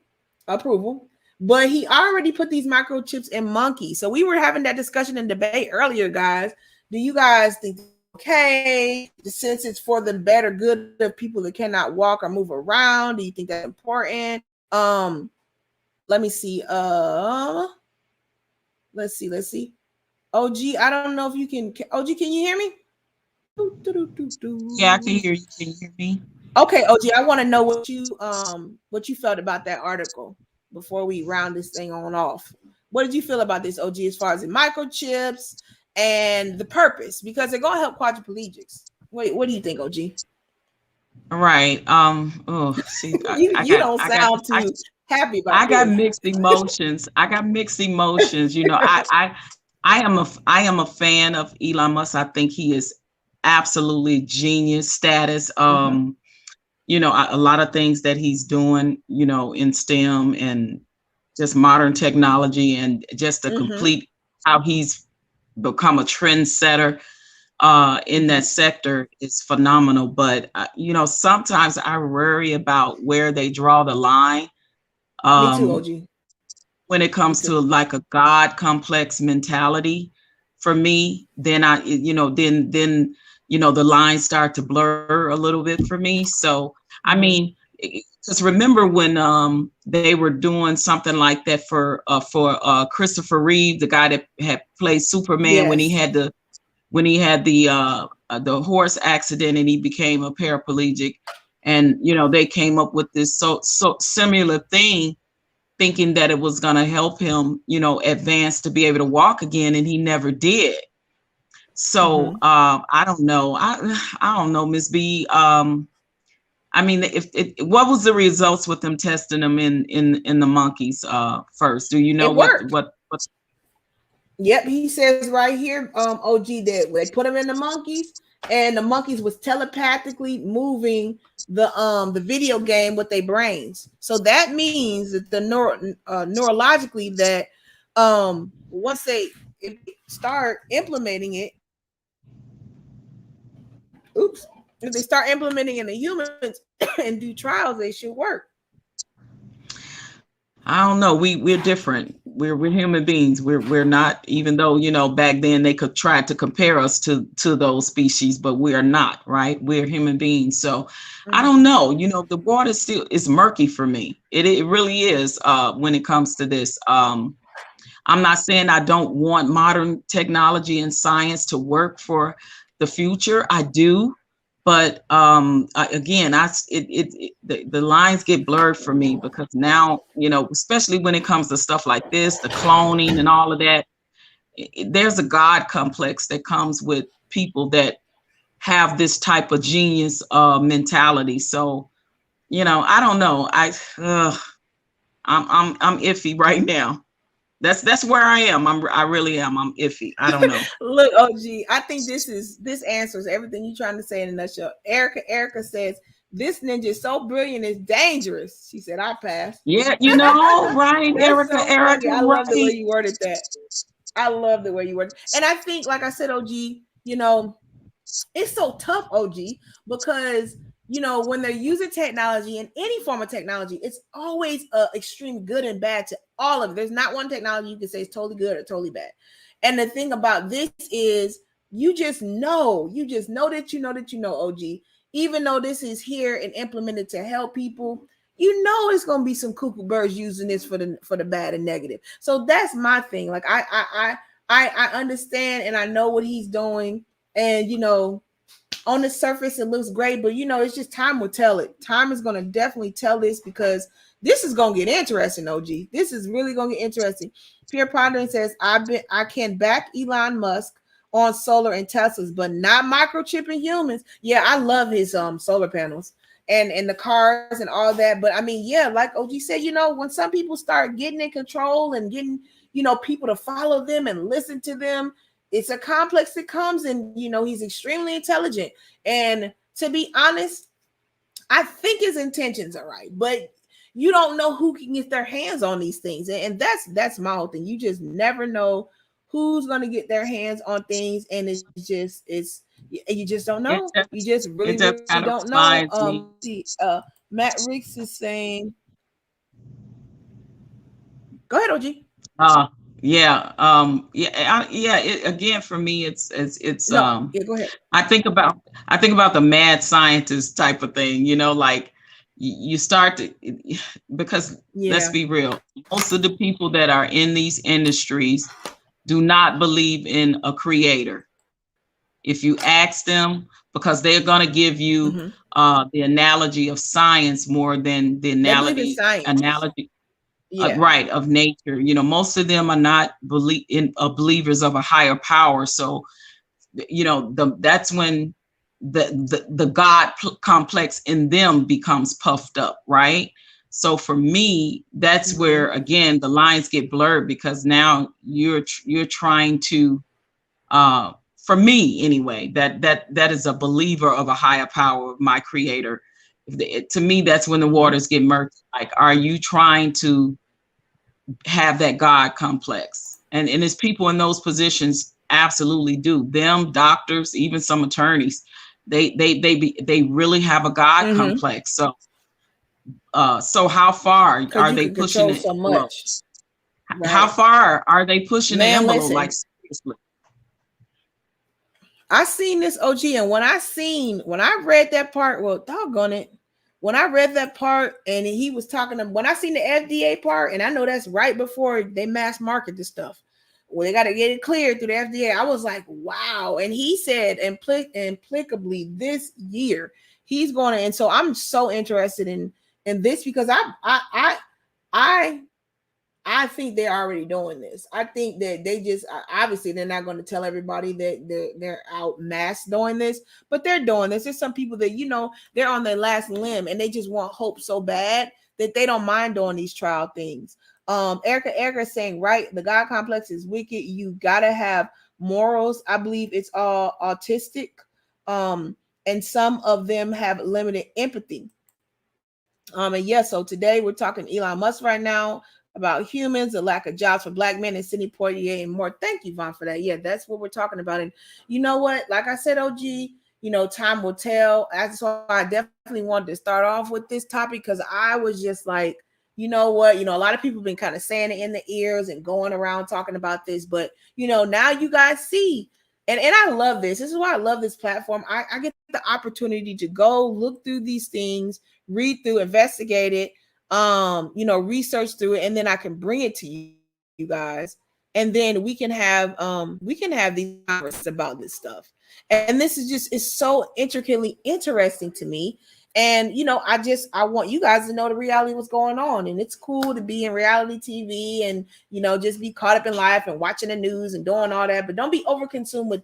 approval. But he already put these microchips in monkeys. So we were having that discussion and debate earlier, guys. Do you guys think okay, since it's for the better good of people that cannot walk or move around? Do you think that's important? Let me see. Let's see. OG, I don't know if you can. OG, can you hear me? Yeah, I can hear you. Can you hear me? Okay, OG, I want to know what you felt about that article before we round this thing on off. What did you feel about this, OG, as far as the microchips and the purpose? Because they're gonna help quadriplegics. Wait, what do you think, OG? Right. See, you don't sound too happy about I got this. mixed emotions. You know, I am a fan of Elon Musk. I think he is absolutely genius status. You know, a lot of things that he's doing, you know, in STEM and just modern technology, and just the complete how he's become a trendsetter in that sector is phenomenal. But you know, sometimes I worry about where they draw the line. Me too, OG. When it comes to like a God complex mentality, for me, then then the lines start to blur a little bit for me. So I mean, because remember when they were doing something like that for Christopher Reeve, the guy that had played Superman, Yes. when he had the horse accident and he became a paraplegic, and you know they came up with this so similar thing, thinking that it was going to help him, you know, advance to be able to walk again, and he never did. So I don't know. I don't know, Miss B. I mean, what was the results with them testing them in the monkeys first? Do you know what? Yep, he says right here, OG, that they put them in the monkeys, and the monkeys was telepathically moving the video game with their brains. So that means that neurologically that once they if they start implementing it, oops, if they start implementing in the humans and do trials, they should work. I don't know. We're different. We're human beings. We're not, even though, back then they could try to compare us to those species, but we are not, right? We're human beings. So I don't Mm-hmm. know. The water still is murky for me. It really is when it comes to this. I'm not saying I don't want modern technology and science to work for the future. I do, but again, the lines get blurred for me because now, especially when it comes to stuff like this, the cloning and all of that, there's a God complex that comes with people that have this type of genius mentality. So, I don't know. I'm iffy right now. That's where I am. I really am. I'm iffy. I don't know. Look, OG, I think this answers everything you're trying to say in a nutshell. Erica says this ninja is so brilliant, it's dangerous. She said, I pass. Yeah, right, That's Erica, so funny. I love the way right. you worded that. I love the way you worded. And I think, like I said, OG, you know, it's so tough, OG, because when they're using technology in any form of technology, it's always extreme good and bad to all of it. There's not one technology you can say is totally good or totally bad. And the thing about this is you just know that OG, even though this is here and implemented to help people, it's gonna be some cuckoo birds using this for the bad and negative. So that's my thing. Like I understand and I know what he's doing, and on the surface it looks great, but it's just time will tell it. Time is going to definitely tell this, because this is going to get interesting. OG, this is really going to get interesting. Pierre Pondering says, I can back Elon Musk on solar and Teslas, but not microchipping humans. Yeah, I love his solar panels and the cars and all that. But I mean, yeah, like OG said, when some people start getting in control and getting people to follow them and listen to them, it's a complex that comes, and he's extremely intelligent. And to be honest, I think his intentions are right, but you don't know who can get their hands on these things. And that's my whole thing. You just never know who's going to get their hands on things, and you just don't know. It You just just really, it really just don't kind of know. reminds me. See, Matt Ricks is saying, go ahead, OG. Uh, again, for me, it's No, yeah, go ahead. I think about the mad scientist type of thing. Like you start to, because let's Yeah. be real, most of the people that are in these industries do not believe in a creator. If you ask them, because they're going to give you Mm-hmm. the analogy of science more than the They believe in science. analogy Yeah. right, of nature. Most of them are not believers of a higher power. So that's when the God complex in them becomes puffed up, right? So for me, that's Mm-hmm. where again the lines get blurred, because now you're trying to for me anyway, that is a believer of a higher power, of my creator. To me, that's when the Mm-hmm. waters get murky. Like, are you trying to have that God complex? And it's people in those positions absolutely do. Them, doctors, even some attorneys, they really have a God Mm-hmm. complex. So how far Because are you they can pushing control the so envelope? much. How Right. far are they pushing the Man, envelope? Like, listen, seriously. I seen this, OG, and when I read that part, well, doggone it. When I read that part and he was talking to, when I seen the FDA part, and I know that's right before they mass market this stuff. Well, they got to get it cleared through the FDA. I was like, wow. And he said, implicably this year, he's going to, and so I'm so interested in this, because I I think they're already doing this. I think that they just, obviously they're not going to tell everybody that they're out mass doing this, but they're doing this. There's some people that they're on their last limb and they just want hope so bad that they don't mind doing these trial things. Erica is saying, right, the God complex is wicked. You gotta have morals. I believe it's all autistic. And some of them have limited empathy. And yes, so today we're talking Elon Musk right now about humans, the lack of jobs for black men, and Sidney Poitier and more. Thank you, Vaughn, for that. Yeah, that's what we're talking about. And you know what? Like I said, OG, time will tell. That's why I definitely wanted to start off with this topic, because I was just like, you know what? A lot of people have been kind of saying it in the ears and going around talking about this, but now you guys see. And I love this. This is why I love this platform. I get the opportunity to go look through these things, read through, investigate it, research through it, and then I can bring it to you guys. And then we can have these conversations about this stuff. And this is just is so intricately interesting to me. And I want you guys to know the reality of what's going on. And it's cool to be in reality TV and just be caught up in life and watching the news and doing all that. But don't be overconsumed with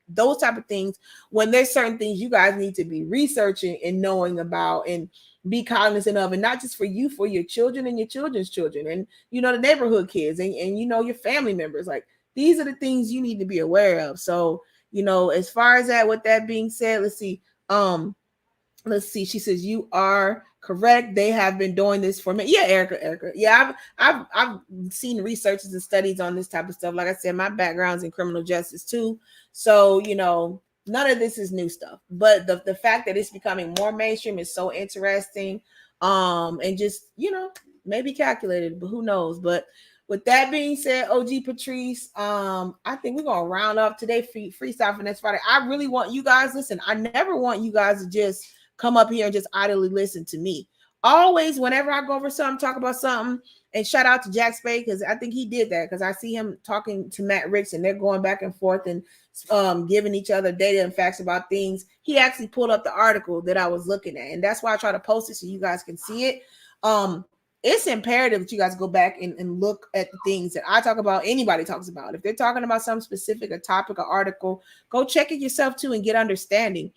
those type of things, when there's certain things you guys need to be researching and knowing about and be cognizant of, and not just for you, for your children and your children's children, and the neighborhood kids, and your family members. Like, these are the things you need to be aware of. So as far as that, with that being said, let's see. She says you are correct. They have been doing this for me. Yeah, Erica. Yeah, I've seen researches and studies on this type of stuff. Like I said, my background's in criminal justice too. So none of this is new stuff. But the fact that it's becoming more mainstream is so interesting. And just maybe calculated, but who knows? But with that being said, OG Patrice, I think we're gonna round up today for Freestyle Finesse Friday. I really want you guys, listen, I never want you guys to just come up here and just idly listen to me. Always, whenever I go over something, talk about something, and shout out to Jack Spade, because I think he did that, because I see him talking to Matt Ricks and they're going back and forth and giving each other data and facts about things. He actually pulled up the article that I was looking at, and that's why I try to post it so you guys can see it. It's imperative that you guys go back and look at the things that I talk about, anybody talks about. If they're talking about something specific, a topic, or article, go check it yourself too and get understanding.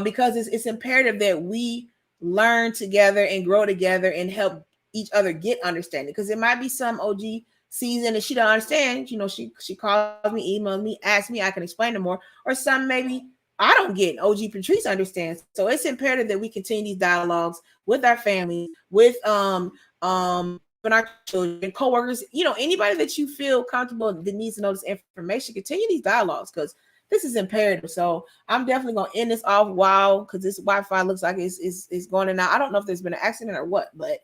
Because it's imperative that we learn together and grow together and help each other get understanding. Because it might be some OG season and she don't understand. She calls me, emails me, asks me, I can explain it more. Or some maybe I don't get. OG Patrice understands. So it's imperative that we continue these dialogues with our families, with our children, coworkers, anybody that you feel comfortable that needs to know this information. Continue these dialogues, because this is imperative. So I'm definitely gonna end this off because this Wi-Fi looks like it's going in and out. I don't know if there's been an accident or what, but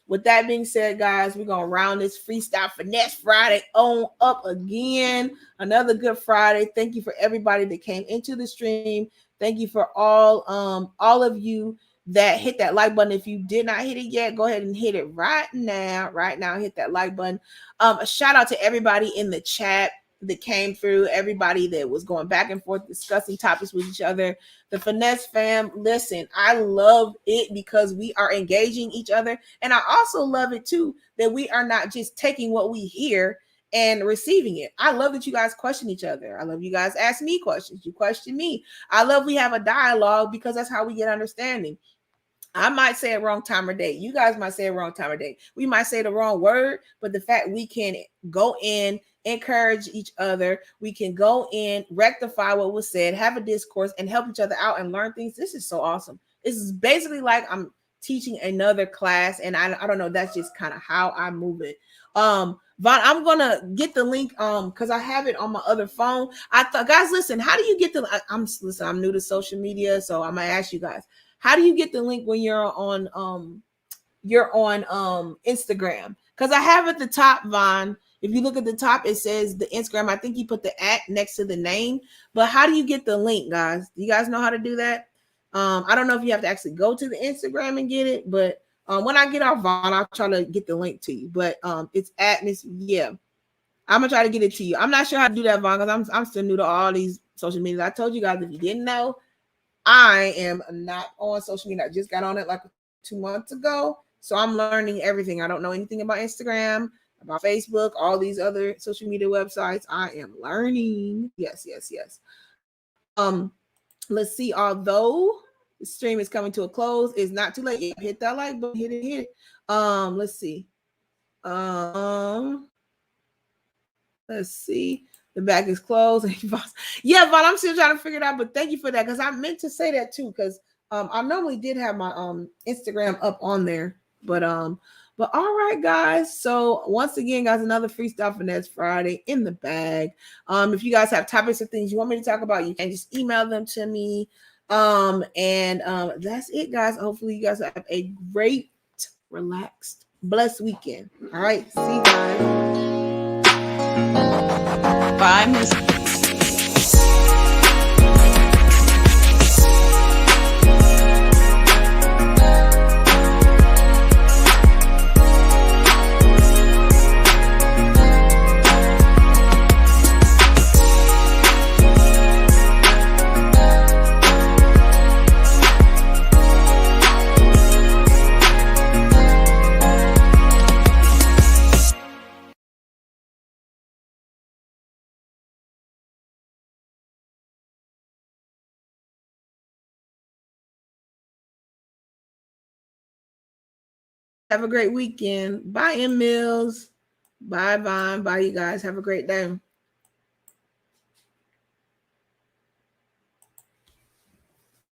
with that being said, guys, we're gonna round this Freestyle Finesse Friday on up again. Another good Friday. Thank you for everybody that came into the stream. Thank you for all of you that hit that like button. If you did not hit it yet, go ahead and hit it right now. Right now, hit that like button. A shout out to everybody in the chat that came through, everybody that was going back and forth discussing topics with each other. The Finesse fam, listen, I love it because we are engaging each other. And I also love it too that we are not just taking what we hear and receiving it. I love that you guys question each other. I love you guys ask me questions. You question me. I love we have a dialogue, because that's how we get understanding. I might say a wrong time or date. You guys might say a wrong time or date. We might say the wrong word, but the fact we can go in, encourage each other, we can go in, rectify what was said, have a discourse, and help each other out and learn things. This is so awesome. This is basically like I'm teaching another class, and I don't know. That's just kind of how I move it. Vaughn, I'm gonna get the link because I have it on my other phone. I thought, guys, listen, how do you get the? I'm new to social media, so I'm gonna ask you guys. How do you get the link when you're on Instagram? Because I have at the top, Vaughn. If you look at the top, it says the Instagram. I think you put the @ next to the name. But how do you get the link, guys? Do you guys know how to do that? I don't know if you have to actually go to the Instagram and get it, but when I get off, Vaughn, I'll try to get the link to you. But it's @ Miss. Yeah, I'm gonna try to get it to you. I'm not sure how to do that, Vaughn, because I'm still new to all these social media. I told you guys, if you didn't know, I am not on social media. I just got on it like 2 months ago. So I'm learning everything. I don't know anything about Instagram, about Facebook, all these other social media websites. I am learning. Yes. Let's see. Although the stream is coming to a close, it's not too late. Yeah, hit that like button. Hit it. Let's see. Let's see. The bag is closed. Yeah, Vaughn, I'm still trying to figure it out, but thank you for that because I meant to say that too because I normally did have my Instagram up on there, but all right, guys. So once again, guys, another Freestyle Finesse Friday in the bag. If you guys have topics or things you want me to talk about, you can just email them to me. And that's it, guys. Hopefully, you guys have a great, relaxed, blessed weekend. All right, see you guys. Bye, Miss. Have a great weekend. Bye, M Mills. Bye, Vaughn. Bye, you guys. Have a great day.